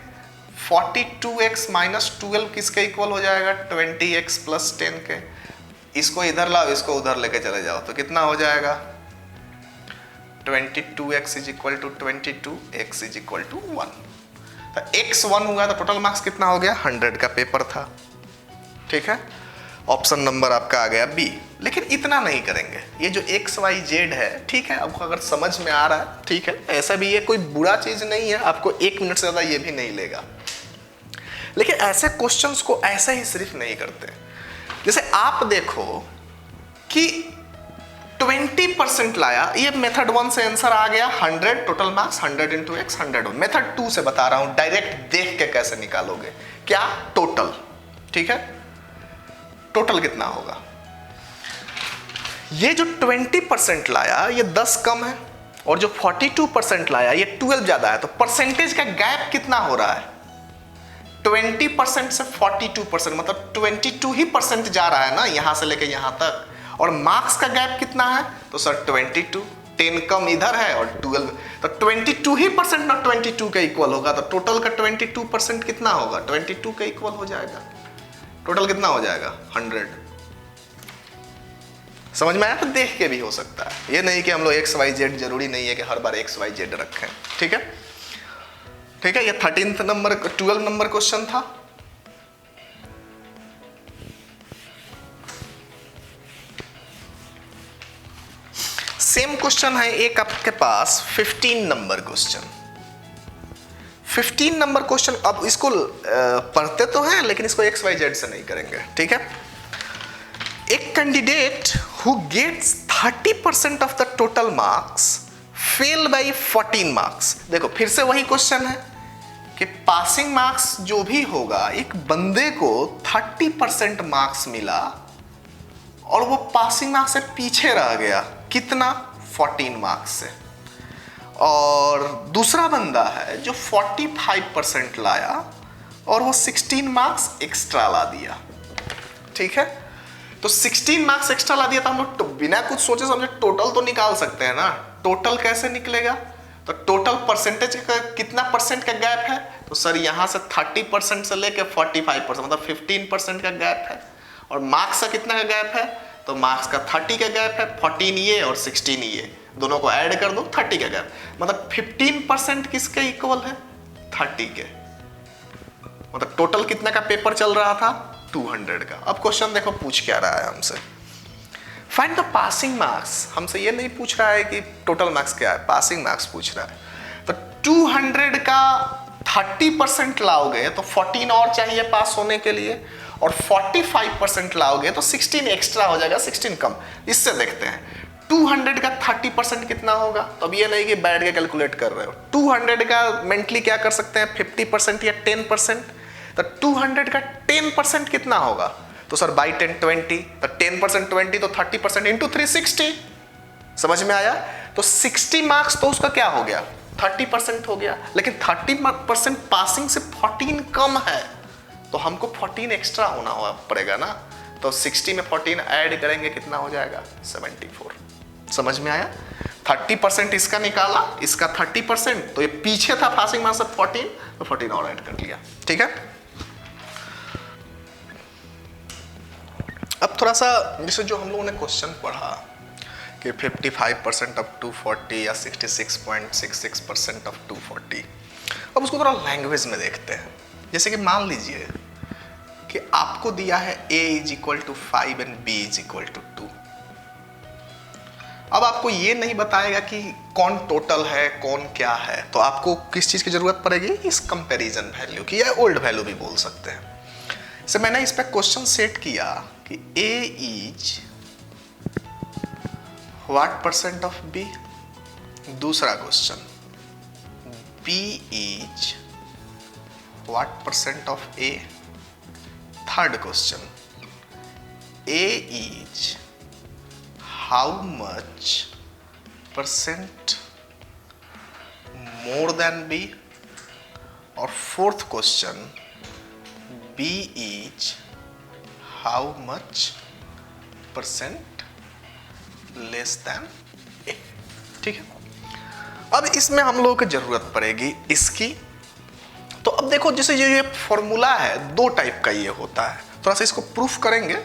Speaker 1: 42x माइनस 12 किसके इक्वल हो जाएगा 20x प्लस 10 के। इसको इधर लाओ, इसको उधर लेके चले जाओ, तो कितना हो जाएगा 22x is equal to 22x is equal to 1। तो x 1 हुआ तो टोटल मार्क्स कितना हो गया 100 का पेपर था, ठीक है। ऑप्शन नंबर आपका आ गया बी। लेकिन इतना नहीं करेंगे, ये जो एक्स वाई जेड है, ठीक है, आपको अगर समझ में आ रहा है ठीक है, ऐसा भी ये कोई बुरा चीज नहीं है, आपको 1 मिनट से ज्यादा ये भी नहीं लेगा। लेकिन ऐसे क्वेश्चंस को ऐसे ही सिर्फ नहीं करते। जैसे आप देखो कि 20% लाया, ये मेथड 1 से आंसर आ गया 100, total marks 100 into x 100। Method 2 से बता रहा हूं, डायरेक्ट देख के कैसे निकालोगे, क्या टोटल, ठीक है, टोटल कितना होगा। ये जो 20% लाया ये 10 कम है, और जो 42% लाया ये 12 ज्यादा है, तो परसेंटेज का गैप कितना हो रहा है, 20% से 42%, मतलब 22 ही परसेंट जा रहा है ना यहां से लेके यहां तक। और मार्क्स का गैप कितना है, तो सर 22, 10 कम इधर है और 12, तो 22 ही परसेंट ना 22 के इक्वल होगा, तो टोटल का 22% कितना होगा, 22 के इक्वल हो जाएगा। टोटल कितना हो जाएगा 100। समझ में आया। तो देख के भी हो सकता है, ये नहीं कि हम लोग एक्स वाई जेड, जरूरी नहीं है कि हर बार एक्स वाई जेड रखें, ठीक है, ठीक है। ये 13 नंबर 12 नंबर क्वेश्चन था। सेम क्वेश्चन है एक आपके पास 15 नंबर क्वेश्चन। 15 नंबर क्वेश्चन, अब इसको पढ़ते तो हैं लेकिन इसको एक्स वाई जेड से नहीं करेंगे, ठीक है। एक candidate who gets 30% of the total marks fail by 14 marks. देखो फिर से वही क्वेश्चन है कि पासिंग मार्क्स जो भी होगा, एक बंदे को 30% मार्क्स मिला और वो पासिंग मार्क्स से पीछे रह गया, कितना, 14 मार्क्स से। और दूसरा बंदा है जो 45% लाया और वो 16 मार्क्स एक्स्ट्रा ला दिया, ठीक है। तो 16 मार्क्स एक्स्ट्रा ला दिया, तो हम लोग तो बिना कुछ सोचे समझे टोटल तो निकाल सकते हैं ना। टोटल कैसे निकलेगा, तो टोटल परसेंटेज का कितना परसेंट का गैप है, तो सर यहां से 30% से लेके 45%, मतलब 15% का गैप है। और मार्क्स का कितना का गैप है, तो मार्क्स का 30 का गैप है, 14 ये और 16 ये, दोनों को ऐड कर दो 30 का गैप, मतलब 15% किसके इक्वल है, 30 के। मतलब टोटल कितना का पेपर चल रहा था, 200 का। अब क्वेश्चन देखो पूछ क्या रहा है हमसे, फाइंड द पासिंग मार्क्स। हमसे ये नहीं पूछ रहा है कि टोटल मार्क्स क्या है, पासिंग मार्क्स पूछ रहा है। तो 200 का 30% लाओगे तो 14 और चाहिए पास होने के लिए, और 45% लाओगे तो 16 एक्स्ट्रा हो जाएगा, 16 कम। इससे देखते हैं 200 का 30% कितना होगा। तो अब ये नहीं कि बैठ के कैलकुलेट कर रहे हो, 200 का मेंटली क्या कर सकते हैं, 50% या 10%। तो 200 का 10% कितना होगा, तो सर बाई 10 20, तो 10% 20, तो 30% इंटू 360। समझ में आया। तो 60 मार्क्स तो उसका क्या हो गया, 30% हो गया। लेकिन 30% पासिंग से 14 कम है, तो हमको 14 एक्स्ट्रा होना पड़ेगा ना। तो 60 में 14 ऐड करेंगे, कितना हो जाएगा, 74। समझ में आया। 30% इसका निकाला, इसका 30%, तो ये पीछे था पासिंग मार्क्स से 14, तो 14 और ऐड कर लिया, ठीक है। अब थोड़ा सा जैसे जो हम लोगों ने क्वेश्चन पढ़ा कि 55% ऑफ 240 या 66.66% ऑफ 240, अब उसको थोड़ा लैंग्वेज में देखते हैं। जैसे कि मान लीजिए कि आपको दिया है a = 5 एंड b = 2। अब आपको ये नहीं बताएगा कि कौन टोटल है कौन क्या है, तो आपको किस चीज की जरूरत पड़ेगी, इस कंपैरिजन वैल्यू की, या ओल्ड वैल्यू भी बोल सकते हैं। से मैंने इस पे क्वेश्चन सेट किया कि a is what % of b। दूसरा question b is what % of a। Third question a is how much % more than b। और fourth question b is how much % less than a। ठीक है। अब इसमें हम लोगों को जरूरत पड़ेगी इसकी। तो अब देखो जैसे ये फॉर्मूला है, दो टाइप का ये होता है, थोड़ा सा इसको प्रूफ करेंगे।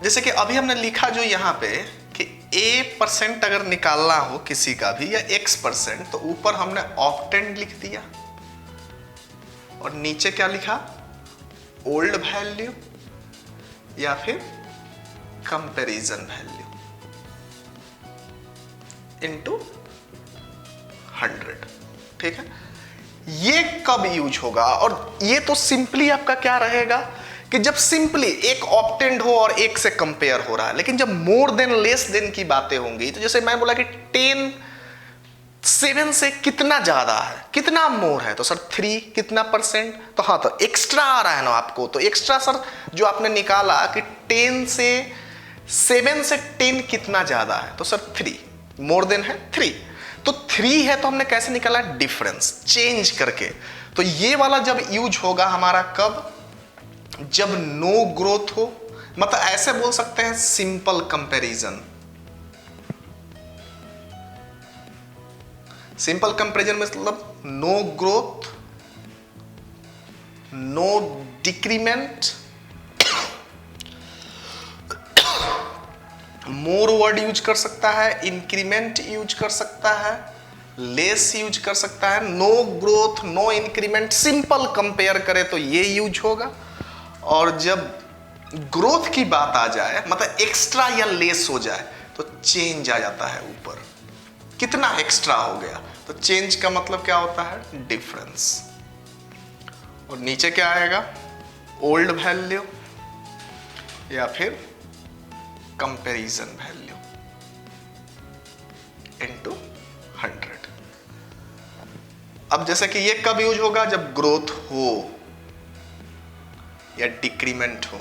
Speaker 1: जैसे कि अभी हमने लिखा जो यहाँ पे कि a% अगर निकालना हो किसी का भी, या x%, तो ऊपर हमने ऑप्टेंड लिख दिया और नीचे क्या लिखा, ओल्ड वैल्यू या फिर कंपैरिजन वैल्यू इनटू 100। ठीक है, ये कब यूज होगा? और ये तो सिंपली आपका क्या रहेगा कि जब सिंपली एक ऑप्टेंड हो और एक से कंपेयर हो रहा है। लेकिन जब मोर देन लेस देन की बातें होंगी, तो जैसे मैं बोला कि 10 7 से कितना ज्यादा है, कितना मोर है, तो सर 3 कितना %, तो हाँ, तो एक्स्ट्रा आ रहा है ना आपको, तो एक्स्ट्रा सर जो आपने निकाला कि 10 से 7 से 10 कितना ज्यादा है, तो सर 3 मोर देन है 3, तो 3 है तो हमने कैसे निकाला? डिफरेंस चेंज करके। तो ये वाला जब यूज होगा हमारा कब? जब नो ग्रोथ हो, मतलब ऐसे बोल सकते हैं सिंपल कंपैरिजन। सिंपल कंपैरिजन मतलब no growth, no decrement, more word use कर सकता है, इंक्रीमेंट यूज कर सकता है, लेस यूज कर सकता है, no growth, no increment, simple compare करें तो ये यूज होगा। और जब ग्रोथ की बात आ जाए, मतलब एक्स्ट्रा या लेस हो जाए, तो चेंज आ जाता है ऊपर, कितना एक्स्ट्रा हो गया, तो चेंज का मतलब क्या होता है? डिफरेंस। और नीचे क्या आएगा? ओल्ड वैल्यू या फिर कंपैरिजन वैल्यू इनटू 100। अब जैसे कि ये कब यूज होगा? जब ग्रोथ हो या डिक्रीमेंट हो,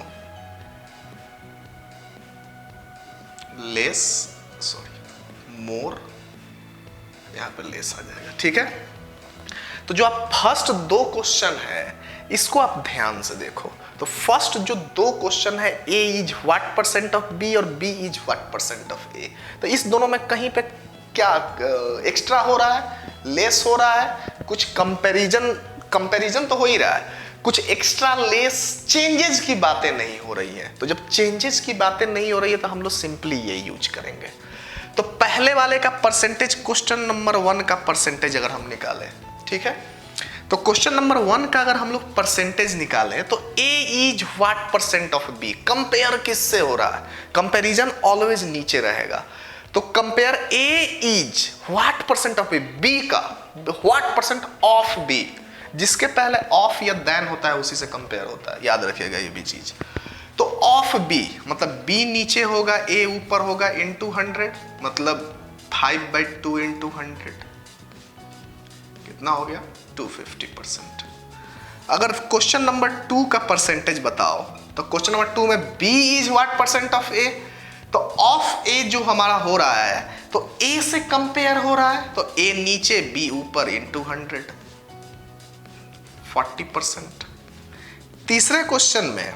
Speaker 1: लेस, सॉरी मोर, यहां पर लेस आ जाएगा। ठीक है, तो जो आप फर्स्ट 2 क्वेश्चन है इसको आप ध्यान से देखो। तो फर्स्ट जो 2 क्वेश्चन है, A is what % of B और B is what % of A, तो इस दोनों में कहीं पे क्या एक्स्ट्रा हो रहा है, लेस हो रहा है, कुछ कंपैरिजन तो हो ही रहा है, कुछ एक्स्ट्रा लेस चेंजेस की बातें नहीं हो रही हैं। तो जब चेंजेस की बातें नहीं हो रही है तो हम लोग सिंपली ये यूज करेंगे। तो पहले वाले का परसेंटेज, क्वेश्चन नंबर 1 का परसेंटेज अगर हम निकालें, ठीक है, तो क्वेश्चन नंबर 1 का अगर हम लोग परसेंटेज निकालें तो A is what % of B, compare किससे हो रहा है? कंपैरिजन ऑलवेज नीचे रहेगा, तो compare A is what % of B का व्हाट % ऑफ B, जिसके पहले ऑफ या देन होता है उसी से कंपेयर होता है, याद रखिएगा ये भी चीज। तो ऑफ B मतलब B नीचे होगा, A ऊपर होगा, इनटू 100, मतलब 5/2 इंटू 100 कितना हो गया? 250%। अगर क्वेश्चन नंबर 2 का परसेंटेज बताओ, तो क्वेश्चन नंबर 2 में B is what % of A, तो ऑफ A जो हमारा हो रहा है तो A से कंपेयर हो रहा है, तो A नीचे B ऊपर, इनटू 100 40%। तीसरे क्वेश्चन में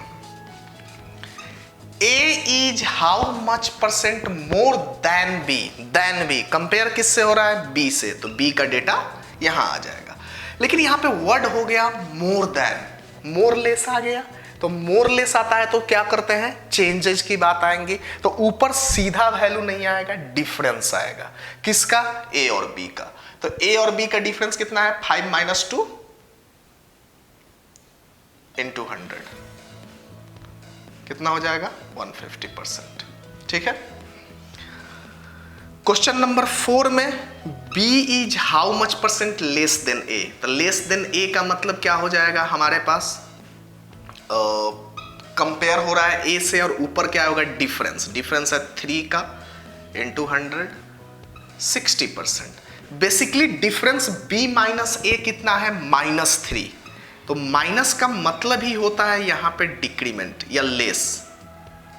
Speaker 1: A is how much % more than B, compare किससे हो रहा है? B से, तो B का डेटा यहां आ जाएगा। लेकिन यहां पे वर्ड हो गया मोर देन, मोर लेस आ गया, तो मोर लेस आता है तो क्या करते हैं? चेंजेस की बात आएंगी, तो ऊपर सीधा वैल्यू नहीं आएगा, डिफरेंस आएगा। किसका? A और B का। तो A और B का डिफरेंस कितना है? 5 - 2 इंटू 100 कितना हो जाएगा? 150%। ठीक है, क्वेश्चन नंबर 4 में B is how much % less than A, तो लेस देन A का मतलब क्या हो जाएगा हमारे पास? कंपेयर हो रहा है A से, और ऊपर क्या होगा? डिफरेंस है 3 का, into 100 60%। Basically difference B minus A कितना है? -3, तो माइनस का मतलब ही होता है यहां पे डिक्रीमेंट या लेस।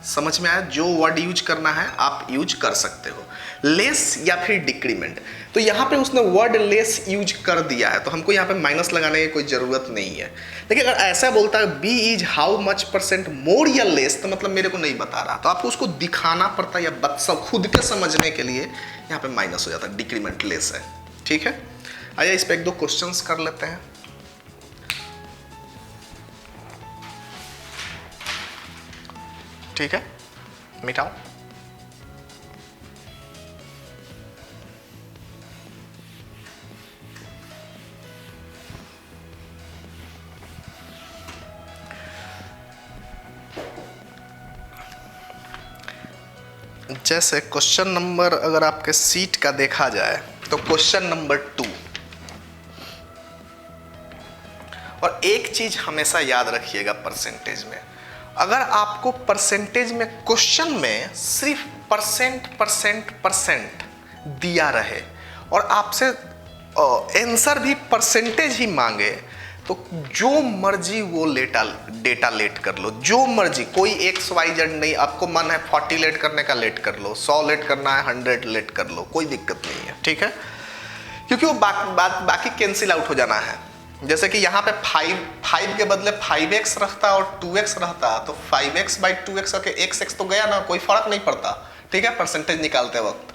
Speaker 1: समझ में आया? जो वर्ड यूज करना है आप यूज कर सकते हो, लेस या फिर डिक्रीमेंट। तो यहां पे उसने वर्ड लेस यूज कर दिया है, तो हमको यहां पे माइनस लगाने की कोई जरूरत नहीं है। लेकिन अगर ऐसा बोलता है B इज हाउ मच % मोर या लेस, तो मतलब मेरे को नहीं बता रहा, तो आपको उसको दिखाना पड़ता है, या सब खुद के समझने के लिए यहाँ पे माइनस हो जाता है, डिक्रीमेंट लेस है। ठीक है, आइए इस पे 1-2 क्वेश्चंस कर लेते हैं। ठीक है, मिटाओ। जैसे क्वेश्चन नंबर अगर आपके सीट का देखा जाए तो क्वेश्चन नंबर 2, और एक चीज हमेशा याद रखिएगा परसेंटेज में, अगर आपको परसेंटेज में क्वेश्चन में सिर्फ परसेंट दिया रहे और आपसे आंसर भी परसेंटेज ही मांगे, तो जो मर्जी वो डेटा लेट कर लो, जो मर्जी, कोई XYZ नहीं। आपको मन है 40 लेट करने का, लेट कर लो, 100 लेट करना है 100 लेट कर लो, कोई दिक्कत नहीं है, ठीक है, क्योंकि वो बाकी कैंसिल आउट हो जाना है। जैसे कि यहाँ पे 5 के बदले 5x रहता और 2x रहता, तो 5x/2x के x तो गया ना, कोई फर्क नहीं पड़ता, ठीक है, परसेंटेज निकालते वक्त।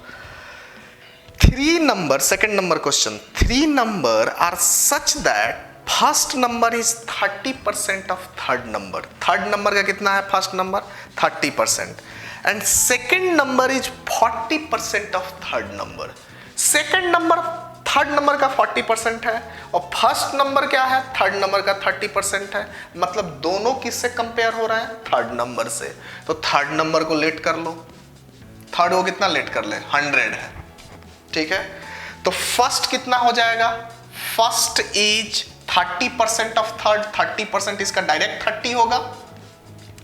Speaker 1: 3 number, second number question, 3 number are such that first number is 30% of third number. Third number का कितना है first number? 30%, and second number is 40% of third number. Second number third number का 40% है और फर्स्ट नंबर क्या है? Third number का 30% है। मतलब दोनों किससे कंपेयर हो रहा है? थर्ड नंबर से। तो थर्ड नंबर को लेट कर लो, थर्ड को कितना लेट कर ले? 100 है, ठीक है। तो फर्स्ट कितना हो जाएगा? फर्स्ट इज 30% ऑफ थर्ड, 30% इसका डायरेक्ट 30 होगा,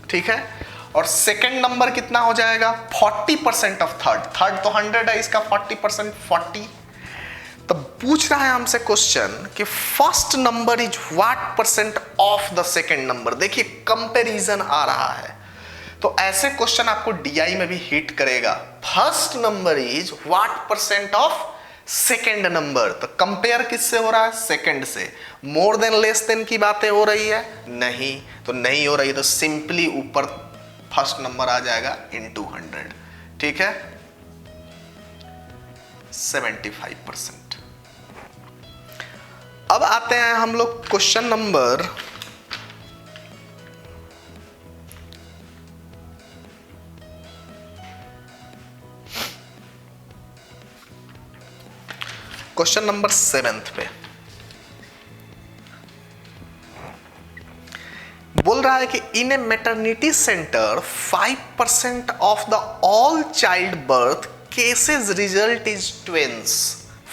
Speaker 1: ठीक है। और सेकंड नंबर कितना हो जाएगा? 40% ऑफ थर्ड, थर्ड तो 100 है, इसका 40% 40। तो पूछ रहा है हमसे क्वेश्चन कि first number is what percent of the second number. देखिए कंपैरिजन आ रहा है, तो ऐसे क्वेश्चन आपको डीआई में भी हिट करेगा। First number is what percent of second number, तो कंपेयर किससे हो रहा है? सेकेंड से। मोर देन लेस देन की बातें हो रही है? नहीं, तो नहीं हो रही है, तो सिंपली ऊपर फर्स्ट नंबर आ जाएगा into 100, ठीक है, 75%। अब आते हैं हम लोग क्वेश्चन नंबर क्वेश्चन नंबर 7 पे। बोल रहा है कि in a maternity centre 5% of the all child birth cases result is twins.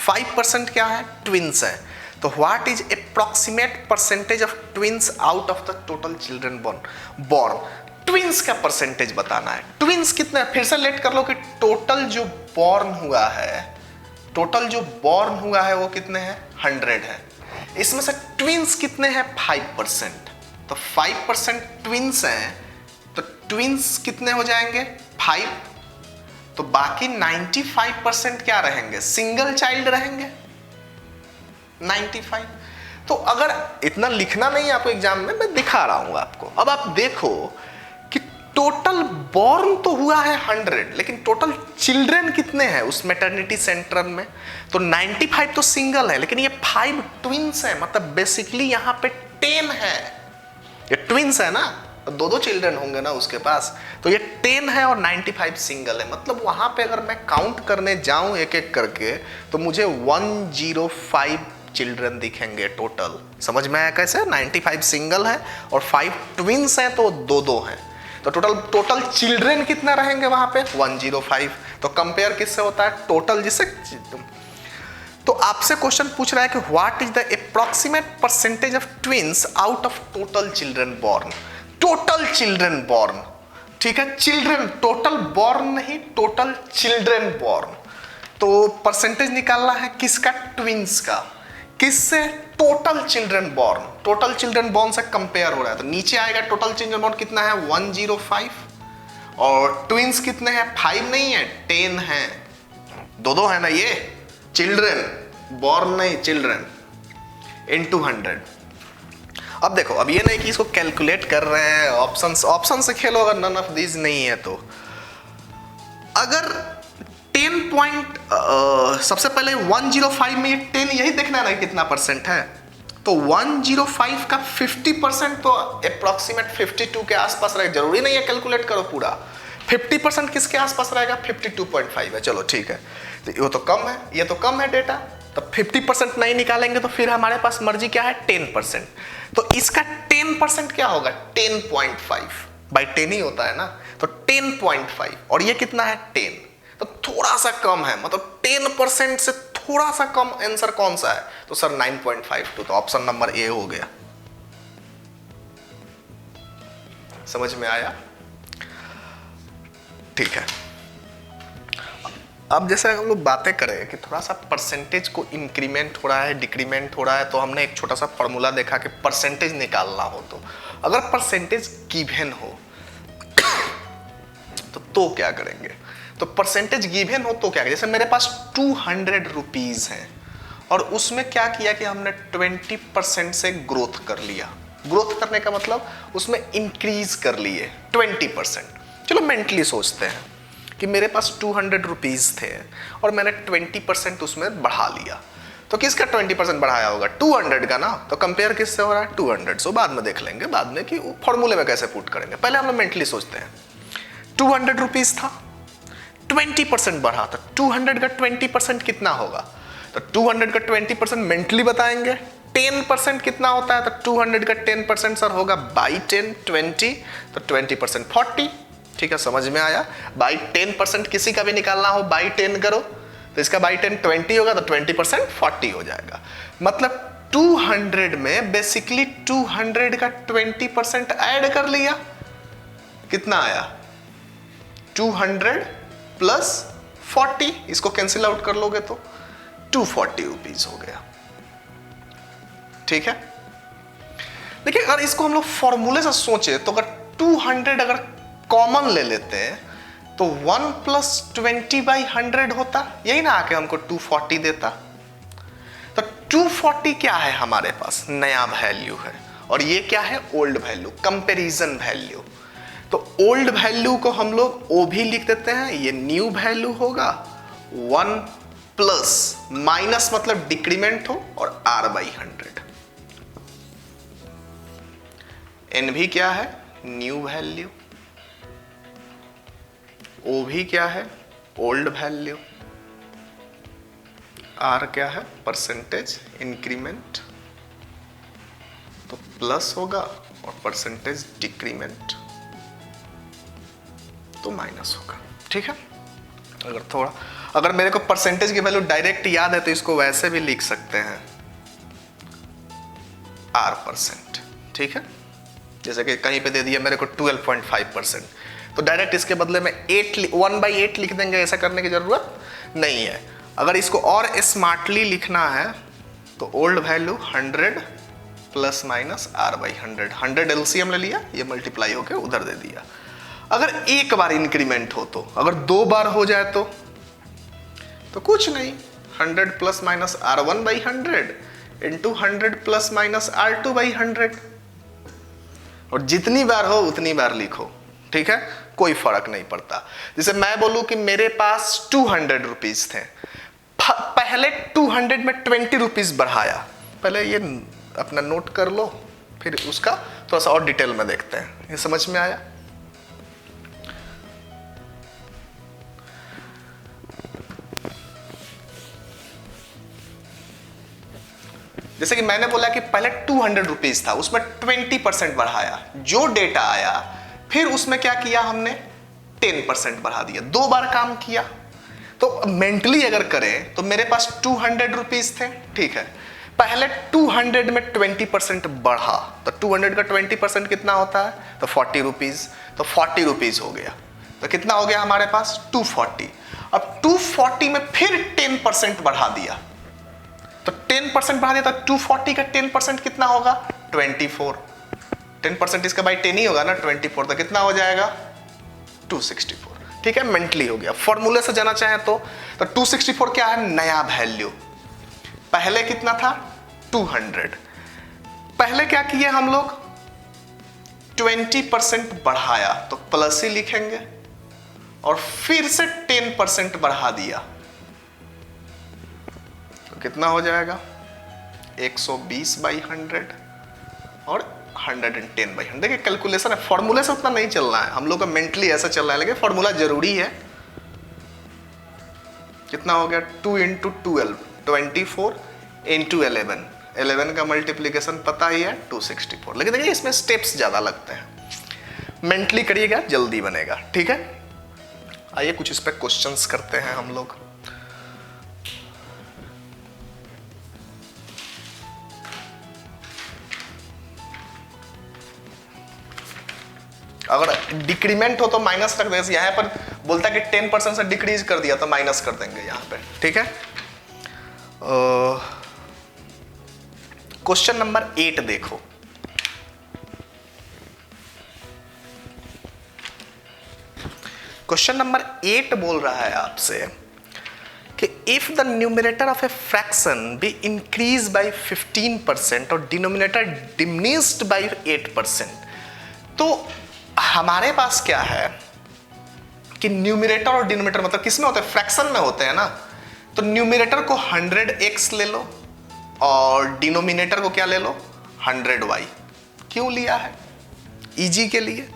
Speaker 1: 5% क्या है? ट्विंस है। तो what is approximate percentage of twins out of the total children born. ट्विंस का परसेंटेज बताना है। ट्विंस कितना है? फिर से लेट कर लो कि टोटल जो बॉर्न हुआ है, टोटल जो बॉर्न हुआ है वो कितने हैं? 100 है। इसमें से ट्विंस कितने हैं? 5%। तो 5% ट्विंस हैं, तो ट्विंस कितने हो जाएंगे? 5। तो बाकी 95% क्या रहेंगे? सिंगल चाइल्ड रहेंगे 95। तो अगर इतना लिखना नहीं है आपको एग्जाम में, मैं दिखा रहा हूं आपको। अब आप देखो कि टोटल बॉर्न तो हुआ है 100, लेकिन टोटल चिल्ड्रन कितने हैं उस मैटरनिटी सेंटर में? तो 95 तो सिंगल है, लेकिन ये 5 ट्विंस है, मतलब बेसिकली यहां पे 10 है। ये ट्विंस है ना, तो दो चिल्ड्रन होंगे ना उसके पास, तो ये 10 है और 95 सिंगल है। मतलब वहां पे अगर मैं काउंट करने जाऊं एक एक करके, तो मुझे 105 चिल्ड्रन दिखेंगे टोटल। समझ में आया कैसे? 95 सिंगल है और 5 ट्विंस हैं, तो दो हैं। तो टोटल चिल्ड्रन कितना रहेंगे वहां पे? 105। तो कंपेयर किससे होता है? टोटल, जिससे। तो आपसे क्वेश्चन पूछ रहा है कि what is the approximate percentage of twins out of total children born. Total children born, ठीक है, चिल्ड्रन, टोटल बॉर्न नहीं, टोटल चिल्ड्रन बॉर्न। तो परसेंटेज निकालना है किसका? ट्विंस का। किससे? Total children born. Total children born से कंपेयर हो रहा है, तो नीचे आएगा टोटल चिल्ड्रन बॉर्न कितना है? 105। और ट्विंस कितने हैं? 5 नहीं है, 10 है। दो है ना ये चिल्ड्रन, बॉर्न नहीं, चिल्ड्रन, into 100। अब देखो, अब ये नहीं कि इसको कैलकुलेट कर रहे हैं, ऑप्शन से खेलो। अगर नन ऑफ दीज नहीं है तो अगर 10 पॉइंट, सबसे पहले 105 में 10 यही देखना है ना कितना परसेंट है। तो 105 का 50% तो अप्रॉक्सीमेट 52 के आसपास रहेगा। जरूरी नहीं है कैलकुलेट करो पूरा। 50% किसके आसपास रहेगा? 52.5 है। चलो ठीक है, तो ये तो कम है, ये तो कम है डेटा। तो 50% नहीं निकालेंगे तो फिर हमारे पास मर्जी क्या है? 10%। तो इसका 10% क्या होगा? 10.5। बाई 10 ही होता है ना, तो 10.5 और ये कितना है 10, तो थोड़ा सा कम है, मतलब 10% से थोड़ा सा कम आंसर कौन सा है, तो सर 9.52, तो ऑप्शन नंबर ए हो गया। समझ में आया? ठीक है। अब जैसे हम लोग बातें करें कि थोड़ा सा परसेंटेज को इंक्रीमेंट हो रहा है, डिक्रीमेंट हो रहा है, तो हमने एक छोटा सा फॉर्मूला देखा कि परसेंटेज निकालना हो तो अगर परसेंटेज गिवन हो तो क्या करेंगे? तो परसेंटेज गिवन हो तो क्या करेंगे? जैसे मेरे पास 200 रुपीज हैं और उसमें क्या किया कि हमने 20% से ग्रोथ कर लिया। ग्रोथ करने का मतलब उसमें इंक्रीज कर लिए 20%। चलो मेंटली सोचते हैं कि मेरे पास 200 रुपीज थे और मैंने 20% उसमें बढ़ा लिया, तो किसका 20% बढ़ाया होगा? 200 का ना। तो कंपेयर किससे हो रहा है? 200 से। बाद में देख लेंगे बाद में कि फॉर्मूले में कैसे पुट करेंगे, पहले हम लोग मेंटली सोचते हैं। 200 रुपीज था, 20% बढ़ा, तो 200 का 20% कितना होगा? तो 200 का 20% मेंटली बताएंगे। 10% कितना होता है? तो 200 का 10% सर होगा बाई 10 20, तो 20% 40। ठीक है, समझ में आया? बाई 10% किसी का भी निकालना हो बाई 10 करो, तो इसका बाई 10 20 होगा, तो 20% 40 हो जाएगा। मतलब 200 में बेसिकली 200 का 20% ऐड कर लिया, कितना आया? 200 प्लस 40, इसको कैंसिल आउट कर लोगे तो 240 रुपीज हो गया। ठीक है, देखिए अगर इसको हम लोग फॉर्मूले से सोचे तो अगर 200 अगर कॉमन ले लेते हैं तो 1 प्लस 20/100 होता, यही ना आके हमको 240 देता। तो 240 क्या है हमारे पास? नया वैल्यू है, और ये क्या है? Old value, comparison value. तो ओल्ड वैल्यू को हम लोग ओ भी लिख देते हैं, ये न्यू वैल्यू होगा। 1 प्लस माइनस मतलब डिक्रीमेंट हो, और r/100। एन भी क्या है? New value. ओ भी क्या है? Old value. आर क्या है? परसेंटेज इंक्रीमेंट, तो प्लस होगा, और परसेंटेज डिक्रीमेंट तो माइनस होगा। ठीक है, अगर मेरे को परसेंटेज की वैल्यू डायरेक्ट याद है तो इसको वैसे भी लिख सकते हैं R%। ठीक है, जैसे कि कहीं पे दे दिया मेरे को 12.5%, तो डायरेक्ट इसके बदले में 1/8 लिख देंगे, ऐसा करने की जरूरत नहीं है। अगर इसको और स्मार्टली लिखना है तो old value 100 plus minus r/100। 100 LCM ले लिया, ये मल्टीप्लाई होकर उधर दे दिया। अगर एक बार इंक्रीमेंट हो तो, अगर 2 बार हो जाए तो कुछ नहीं, 100 plus minus r1/100 into 100 plus minus r2/100, और जितनी बार हो उतनी बार लिखो। ठीक है, कोई फर्क नहीं पड़ता। जैसे मैं बोलूं कि मेरे पास 200 रुपीज थे, पहले 200 में 20 रुपीज बढ़ाया, पहले ये अपना नोट कर लो, फिर उसका थोड़ा सा और डिटेल में देखते हैं। ये समझ में आया? जैसे कि मैंने बोला कि पहले 200 रुपीज था, उसमें 20% बढ़ाया, जो डेटा आया फिर उसमें क्या किया हमने? 10% बढ़ा दिया, 2 बार काम किया। तो मेंटली अगर करें तो मेरे पास 200 रुपीज थे, ठीक है, पहले 200 में 20% बढ़ा, तो 200 का 20% कितना होता है? तो 40 रुपीज, तो 40 रुपीज हो गया, तो कितना हो गया हमारे पास? 240। अब 240 में फिर 10% बढ़ा दिया, तो 10% बढ़ा दिया, तो 240 का 10% कितना होगा? 24। 10% इसका बाई 10 ही होगा ना, 24, तो कितना हो जाएगा? 264। ठीक है, मेंटली हो गया। फॉर्मूले से जाना चाहे तो 264 क्या है? नया वैल्यू। पहले कितना था? 200। पहले क्या किए हम लोग? 20% बढ़ाया, तो प्लस ही लिखेंगे, और फिर से 10% बढ़ा दिया, तो कितना हो जाएगा? 120/100 और 110/100। देखिए कैलकुलेशन है, फॉर्मूले से उतना नहीं चलना है, हम लोग का मेंटली ऐसा चल रहा है, लेकिन फॉर्मूला जरूरी है। कितना हो गया? 2 × 12, 24 × 11 का मल्टीप्लीकेशन पता ही है, 264। लेकिन देखिए इसमें स्टेप्स ज्यादा लगते हैं। मेंटली करिएगा, जल्दी बनेगा। ठीक है, आइए कुछ इस पे क्वेश्चंस करते हैं हम लोग। अगर डिक्रीमेंट हो तो माइनस रख देंगे, यहां पर बोलता है कि 10% से डिक्रीज कर दिया तो माइनस कर देंगे यहां पे। ठीक है, क्वेश्चन नंबर 8 देखो। क्वेश्चन नंबर 8 बोल रहा है आपसे कि if the numerator of a fraction be increase by 15% और डिनोमिनेटर डिमिनिश्ड बाय 8%, तो हमारे पास क्या है कि न्यूमरेटर और डिनोमिनेटर मतलब किसमें होते हैं, फ्रैक्शन में होते हैं ना। तो न्यूमरेटर को 100x ले लो और डिनोमिनेटर को क्या ले लो, 100y। क्यों लिया है, इजी के लिए।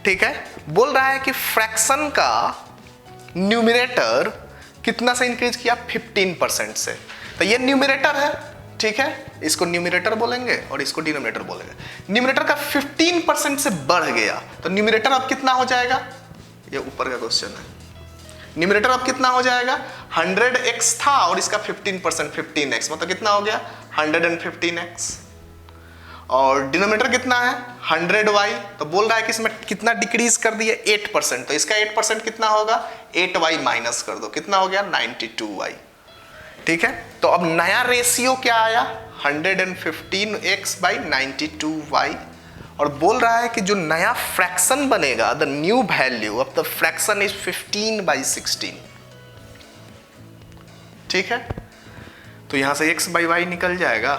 Speaker 1: ठीक है, बोल रहा है कि फ्रैक्शन का न्यूमरेटर कितना से इंक्रीज किया, 15% से। तो ये न्यूमरेटर है, ठीक है, इसको न्यूमरेटर बोलेंगे और इसको डिनोमिनेटर बोलेंगे। न्यूमरेटर का 15% से बढ़ गया तो न्यूमरेटर अब कितना हो जाएगा, ये ऊपर का क्वेश्चन है। न्यूमरेटर अब कितना हो जाएगा, 100x था और इसका 15% 15x मतलब कितना हो गया 115x। और डिनोमिनेटर कितना है 100y, तो बोल रहा है कि इसमें कितना डिक्रीज कर दिया 8%, तो इसका 8% कितना होगा 8y माइनस कर दो, कितना हो गया 92y। ठीक है, तो अब नया रेशियो क्या आया 115x बाई 92y, और बोल रहा है कि जो नया फ्रैक्शन बनेगा the new value of the fraction is 15/16। ठीक है, तो यहां से x बाई y निकल जाएगा,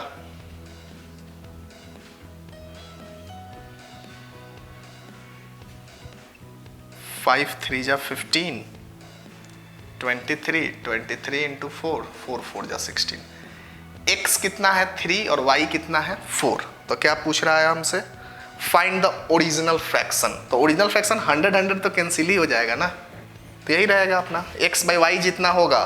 Speaker 1: फाइव 3 जा 15, 23 इंटू 4, 4 4 जा 16। x कितना है 3 और y कितना है 4। तो क्या पूछ रहा है हमसे, फाइंड द ओरिजिनल फ्रैक्शन। तो ओरिजिनल फ्रैक्शन 100 तो कैंसिल ही हो जाएगा ना, तो यही रहेगा अपना x बाई वाई जितना होगा।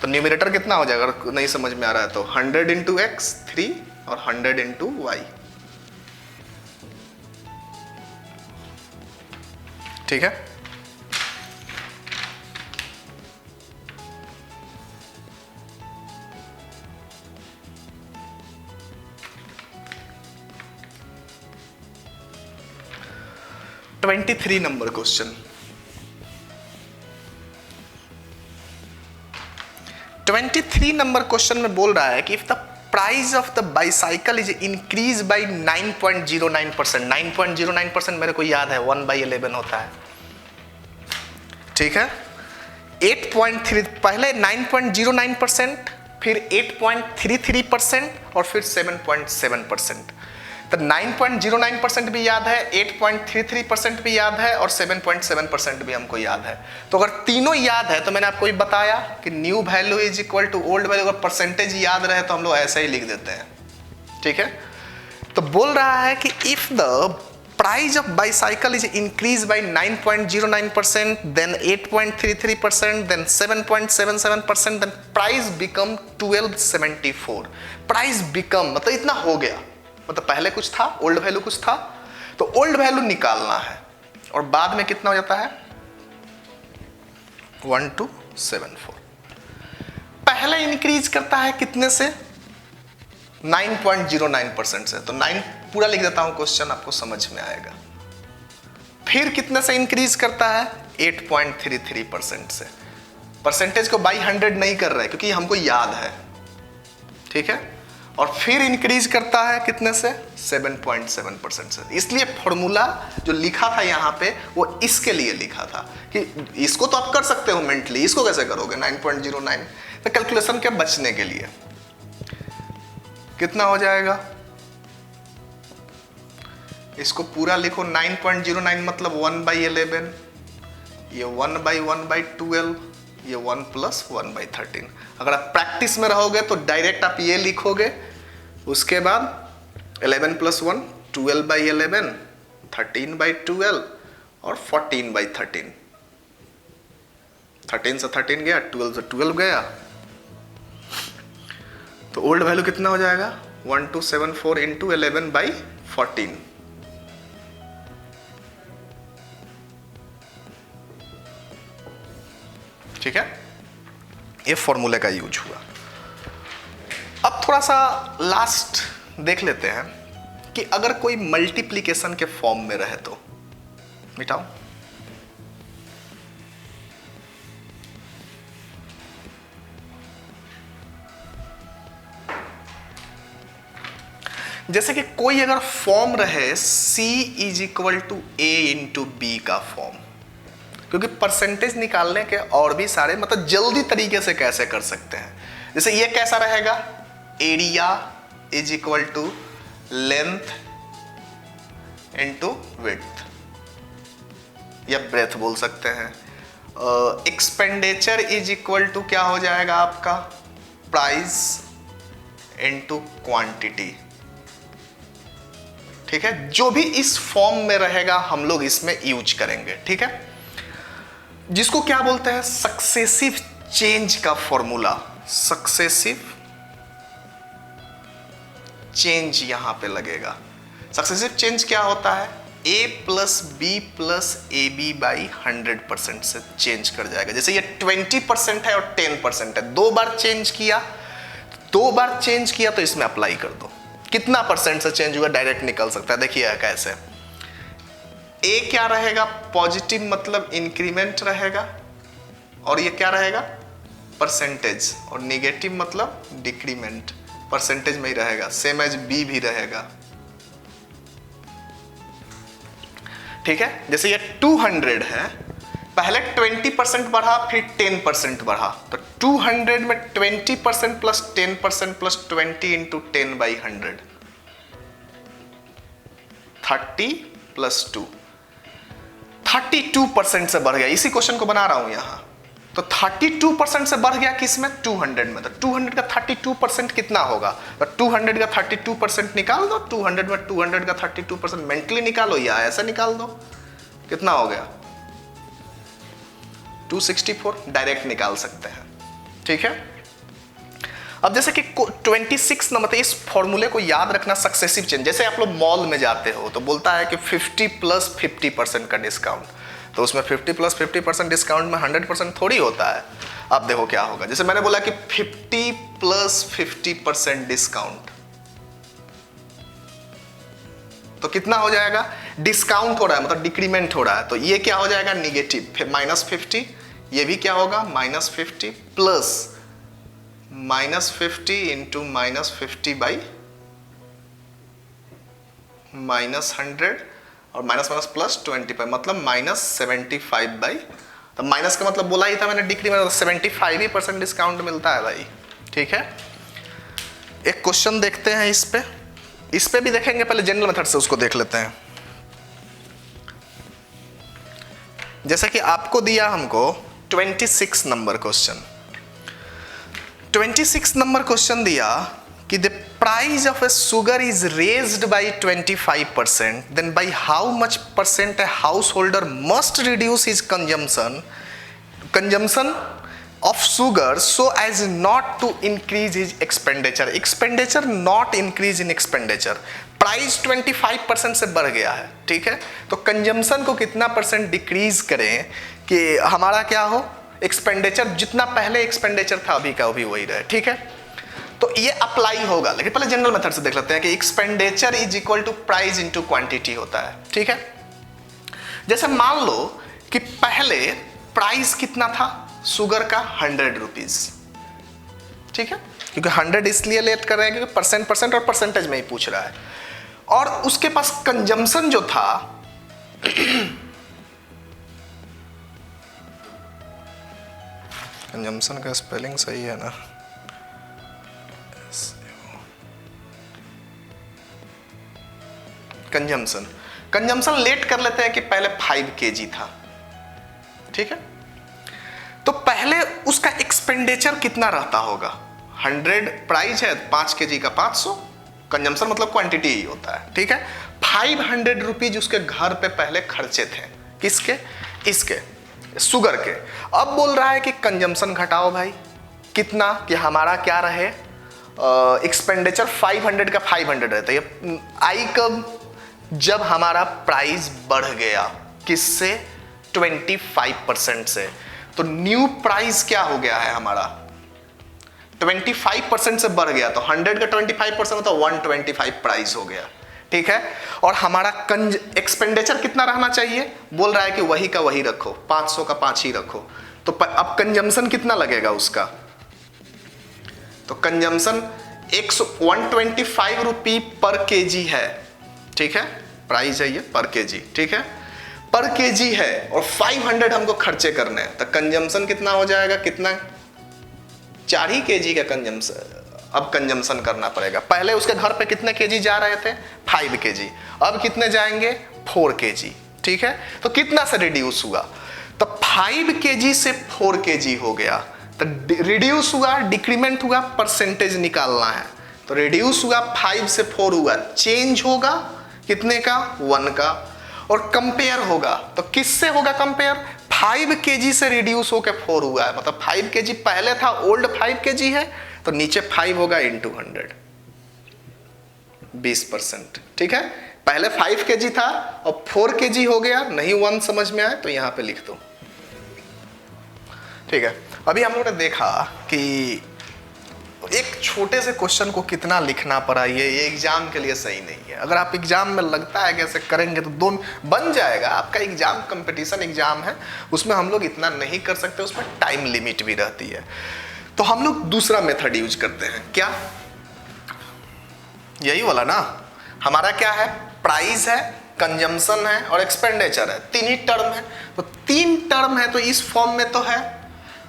Speaker 1: तो न्यूमरेटर कितना हो जाएगा, अगर नहीं समझ में आ रहा है तो 100 इंटू एक्स 3 और 100 इंटू वाई। ठीक है, twenty 23 number question. 23 number question में बोल रहा है कि if the price of the bicycle is increase by 9.09%। 9.09% मेरे को याद है 1/11 होता है। ठीक है, 8.3 पहले 9.09%, फिर 8.33% और फिर 7.7%। तो 9.09% भी याद है, 8.33% भी याद है और 7.7% भी हमको याद है। तो अगर तीनों याद है तो मैंने आपको ये बताया कि new value is equal to old value. अगर परसेंटेज याद रहे तो हम लोग ऐसे ही लिख देते हैं। ठीक है, तो बोल रहा है कि if the price of bicycle is increase by 9.09%, then 8.33%, then 7.77%, then price become 1274। Price become मतलब इतना हो गया, मतलब पहले कुछ था, ओल्ड वैल्यू कुछ था, तो ओल्ड वैल्यू निकालना है और बाद में कितना हो जाता है 1274। पहले इंक्रीज करता है कितने से 9.09% से, तो 9 पूरा लिख देता हूं, क्वेश्चन आपको समझ में आएगा। फिर कितने से इंक्रीज करता है 8.33% से। परसेंटेज को बाई 100 नहीं कर रहे क्योंकि हमको याद है। ठीक है, और फिर इंक्रीज करता है कितने से 7.7% से। इसलिए फॉर्मूला जो लिखा था यहाँ पे वो इसके लिए लिखा था कि इसको तो आप कर सकते हो मेंटली, इसको कैसे करोगे 9.09। तो कैलकुलेशन के बचने के लिए कितना हो जाएगा, इसको पूरा लिखो 9.09 मतलब 1/11, ये 1/1/12, ये 1 + 1/13। अगर आप प्रैक्टिस में रहोगे तो डायरेक्ट आप ये लिखोगे, उसके बाद 11 + 1 12/11, 13/12 और 14/13। 13 से 13 गया, 12 से 12 गया, तो ओल्ड वैल्यू कितना हो जाएगा 1274 इंटू 11/14। ठीक है, ये फॉर्मूले का यूज हुआ। अब थोड़ा सा लास्ट देख लेते हैं कि अगर कोई मल्टीप्लिकेशन के फॉर्म में रहे तो मिटाओ। जैसे कि कोई अगर फॉर्म रहे C is equal to A into B का फॉर्म, क्योंकि परसेंटेज निकालने के और भी सारे मतलब जल्दी तरीके से कैसे कर सकते हैं। जैसे ये कैसा रहेगा, area is equal to length into width या ब्रेथ बोल सकते हैं। एक्सपेंडिचर इज इक्वल टू क्या हो जाएगा आपका, प्राइस इंटू क्वांटिटी। ठीक है, जो भी इस फॉर्म में रहेगा हम लोग इसमें यूज करेंगे। ठीक है, जिसको क्या बोलते हैं, सक्सेसिव चेंज का फॉर्मूला, सक्सेसिव चेंज यहां पे लगेगा। सक्सेसिव चेंज क्या होता है, a plus B plus A B by 100% से चेंज कर जाएगा। जैसे ये 20% है और 10% है, दो बार चेंज किया तो इसमें अप्लाई कर दो। कितना परसेंट से चेंज हुआ डायरेक्ट निकल सकता है। देखिए कैसे, ए क्या रहेगा, पॉजिटिव मतलब इंक्रीमेंट रहेगा, और ये क्या रहेगा, परसेंटेज, और नेगेटिव मतलब डिक्रीमेंट, परसेंटेज में ही रहेगा। सेम एज बी भी रहेगा। ठीक है, जैसे ये 200 है, पहले 20% बढ़ा फिर 10% बढ़ा, तो 200 में 20% plus 10% plus 20 into 10 by 100, 30 plus 2, 32% से बढ़ गया। इसी क्वेश्चन को बना रहा हूं यहां, तो 32% से बढ़ गया किसमें, 200 में। तो 200 का 32% कितना होगा, तो 200 का 32% निकाल दो। 200 में 200 का 32% मेंटली निकालो या ऐसा निकाल दो, कितना हो गया, 264, डायरेक्ट निकाल सकते हैं। ठीक है, अब जैसे कि 26 नंबर, इस फॉर्मूले को याद रखना, सक्सेसिव चेंज। जैसे आप लोग मॉल में जाते हो तो बोलता है कि 50 प्लस 50% का डिस्काउंट, तो उसमें 50 प्लस 50% डिस्काउंट में 100% थोड़ी होता है। अब देखो क्या होगा, जैसे मैंने बोला कि 50 प्लस 50% डिस्काउंट, तो कितना हो जाएगा, डिस्काउंट हो रहा है मतलब डिक्रीमेंट हो रहा है, तो ये क्या हो जाएगा, निगेटिव, फिर -50, ये भी क्या होगा, -50 प्लस -50 इंटू -50 बाई -100, और माइनस प्लस 25 मतलब -75 बाई, तो माइनस का मतलब बोला ही था मैंने डिक्रीमेंट, 75% डिस्काउंट मिलता है भाई। ठीक है, एक क्वेश्चन देखते हैं इस पे भी देखेंगे, पहले जनरल मेथड से उसको देख लेते हैं। जैसे कि आपको दिया हमको 26 नंबर क्वेश्चन, 26 नंबर क्वेश्चन दिया कि the price of a sugar is raised by 25%, then by how much percent a householder must reduce his consumption of sugar so as not to increase his expenditure not increase in expenditure। Price 25% से बढ़ गया है। ठीक है, तो consumption को कितना percent decrease करें कि हमारा क्या हो, एक्सपेंडिचर जितना पहले एक्सपेंडिचर था अभी का अभी वही रहे। ठीक है, तो ये अप्लाई होगा, लेकिन पहले जनरल मेथड से देख लेते हैं कि expenditure is equal to price into quantity होता है। ठीक है, जैसे मान लो कि पहले प्राइस कितना था शुगर का, 100 रुपीज। ठीक है, क्योंकि 100 इसलिए लेट कर रहे हैं क्योंकि परसेंट और परसेंटेज में ही पूछ रहा है, और उसके पास कंजम्पशन जो था कंजम्पशन का स्पेलिंग सही है ना, कंजम्पशन लेट कर लेते हैं कि पहले 5 kg था। ठीक है, तो पहले उसका एक्सपेंडिचर कितना रहता होगा, 100 प्राइस है, 5 kg का 500, कंजम्पशन मतलब क्वांटिटी ही होता है। ठीक है, 500 रुपीज उसके घर पे पहले खर्चे थे, किसके, इसके शुगर के। अब बोल रहा है कि कंजम्पशन घटाओ भाई, कितना, कि हमारा क्या रहे, एक्सपेंडिचर 500 का 500 रहता है। आई कब, जब हमारा प्राइस बढ़ गया, किससे, 25% से। तो न्यू प्राइस क्या हो गया है हमारा 25% से बढ़ गया, तो 100 का 25% होता है 125 प्राइस हो गया, ठीक है। और हमारा एक्सपेंडिचर कितना रहना चाहिए, बोल रहा है कि वही का वही रखो, 500 का 5 ही रखो। तो अब कंजम्पशन कितना लगेगा उसका, तो कंजम्पशन 125 रुपी पर केजी है, ठीक है, प्राइस है ये पर केजी, ठीक है, पर केजी है और 500 हमको खर्चे करने हैं, तो कंजम्पशन कितना हो जाएगा, कितना 4 ही केजी का कंजम्पशन अब कंजम्पशन करना पड़ेगा। पहले उसके घर पे कितने केजी जा रहे थे 5 केजी, अब कितने जाएंगे 4 केजी, ठीक है। तो कितना से रिड्यूस हुआ, तो 5 केजी से 4 केजी हो गया, तो रिड्यूस हुआ, डिक्रीमेंट हुआ, परसेंटेज निकालना है, तो रिड्यूस हुआ 5 से 4 हुआ, चेंज होगा कितने का 1 का, और कंपेयर होगा तो किससे होगा कंपेयर, 5 केजी से रिड्यूस होकर 4 हुआ है, मतलब 5 केजी पहले था, ओल्ड 5 केजी है, तो नीचे 5 होगा इंटू 100, 20%, ठीक है। पहले 5 केजी था और 4 केजी हो गया, नहीं 1 समझ में आए तो यहां पे लिख दो, ठीक है। अभी हम लोगों ने देखा कि एक छोटे से क्वेश्चन को कितना लिखना पड़ा, ये एग्जाम के लिए सही नहीं है। अगर आप एग्जाम में लगता है कि ऐसे करेंगे तो दोनों बन जाएगा, आपका एग्जाम कंपटीशन एग्जाम है, उसमें हम लोग इतना नहीं कर सकते, उसमें टाइम लिमिट भी रहती है। तो हम लोग दूसरा मेथड यूज करते हैं, क्या यही वाला ना, हमारा क्या है, प्राइस है, कंजम्पशन है और एक्सपेंडिचर है, 3 ही टर्म है, तो 3 टर्म है, तो इस फॉर्म में तो है,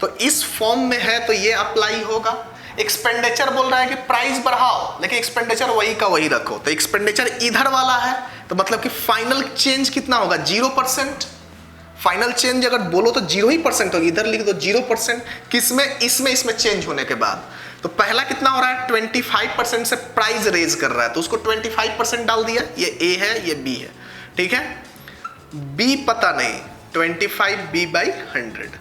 Speaker 1: तो इस फॉर्म में है तो ये अप्लाई होगा। एक्सपेंडिचर बोल रहा है कि प्राइस बढ़ाओ लेकिन एक्सपेंडिचर वही का वही रखो, तो एक्सपेंडिचर इधर वाला है, तो मतलब कि फाइनल चेंज कितना होगा 0%, फाइनल चेंज अगर बोलो तो 0% होगी, इधर लिख दो 0%, किसमें, इसमें चेंज होने के बाद। तो पहला कितना हो रहा है 25% से प्राइस रेज कर रहा है, तो उसको 25% डाल दिया, ये ए है ये बी है, ठीक है। बी पता नहीं, 25 बी बाई 100,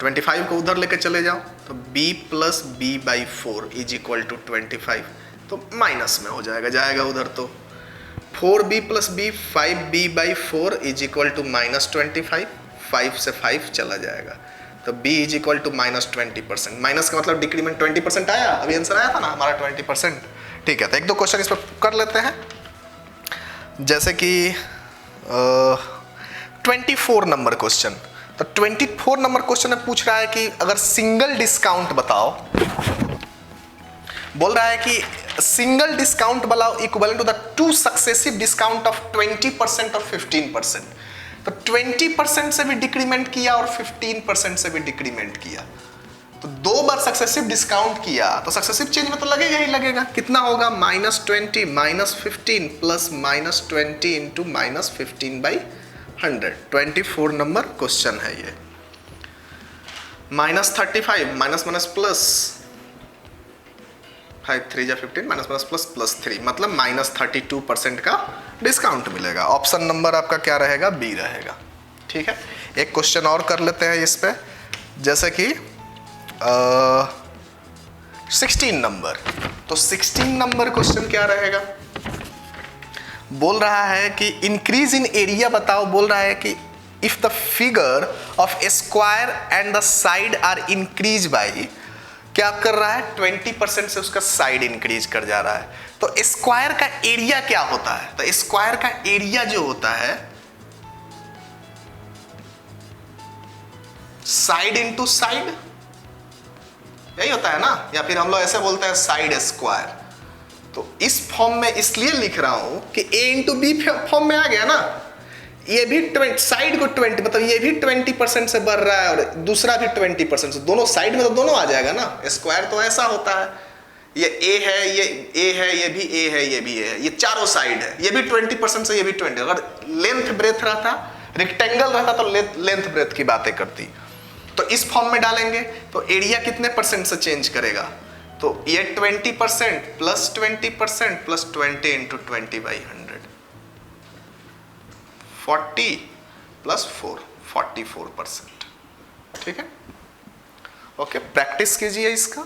Speaker 1: 25 को उधर लेके चले जाओ, तो b plus B by 4 is equal to 25, तो माइनस में हो जाएगा, जाएगा उधर, तो 4b plus B 5b by 4 is equal to -25, 5 से 5 चला जाएगा, तो b इज इक्वल टू -20%, माइनस का मतलब डिक्रीमेंट 20% आया, अभी आंसर आया था ना हमारा 20%, ठीक है। तो एक दो क्वेश्चन इस पर कर लेते हैं, जैसे कि 24 नंबर क्वेश्चन। तो 24 नंबर क्वेश्चन में पूछ रहा है कि अगर सिंगल डिस्काउंट बताओ, बोल रहा है कि सिंगल डिस्काउंट बताओ equivalent to the 2 successive discount of 20% और 15%, तो 20% से भी डिक्रीमेंट किया और 15% से भी डिक्रीमेंट किया, तो 2 बार सक्सेसिव डिस्काउंट किया, तो सक्सेसिव चेंज में तो लगेगा ही लगेगा, कितना होगा -20 -15 plus -20 into -15 by 100, 24 number question है ये। -35 माइनस प्लस 5 3 15 माइनस प्लस 3, मतलब -32% का डिस्काउंट मिलेगा। ऑप्शन नंबर आपका क्या रहेगा, बी रहेगा, ठीक है। एक क्वेश्चन और कर लेते हैं इस पे, जैसे कि 16 नंबर। तो 16 नंबर क्वेश्चन क्या रहेगा, बोल रहा है कि इंक्रीज इन एरिया बताओ, बोल रहा है कि if the figure of a square and the side are increase by, क्या कर रहा है 20% से उसका साइड इंक्रीज कर जा रहा है, तो स्क्वायर का एरिया क्या होता है, तो स्क्वायर का एरिया जो होता है साइड इंटू साइड, यही होता है ना, या फिर हम लोग ऐसे बोलते हैं साइड स्क्वायर। तो इस फॉर्म में इसलिए लिख रहा हूं कि a इंटू बी फॉर्म में आ गया ना, ये भी 20 साइड को 20, मतलब ये भी 20% से बढ़ रहा है और दूसरा भी 20% से, दोनों साइड में तो दोनों आ जाएगा ना, स्क्वायर तो ऐसा होता है, ये a है, ये a है, ये भी a है, ये भी a है, ये चारों साइड है, ये भी 20% से, ये भी 20, अगर लेंथ ब्रेथ रहता, रेक्टेंगल रहता तो लेंथ ब्रेथ की बातें करती, तो इस फॉर्म में डालेंगे तो एरिया कितने परसेंट से चेंज करेगा, तो ये 20% plus 20% plus 20 into 20 by 100, 40 plus 4 44%, ठीक है। ओके, प्रैक्टिस कीजिए इसका।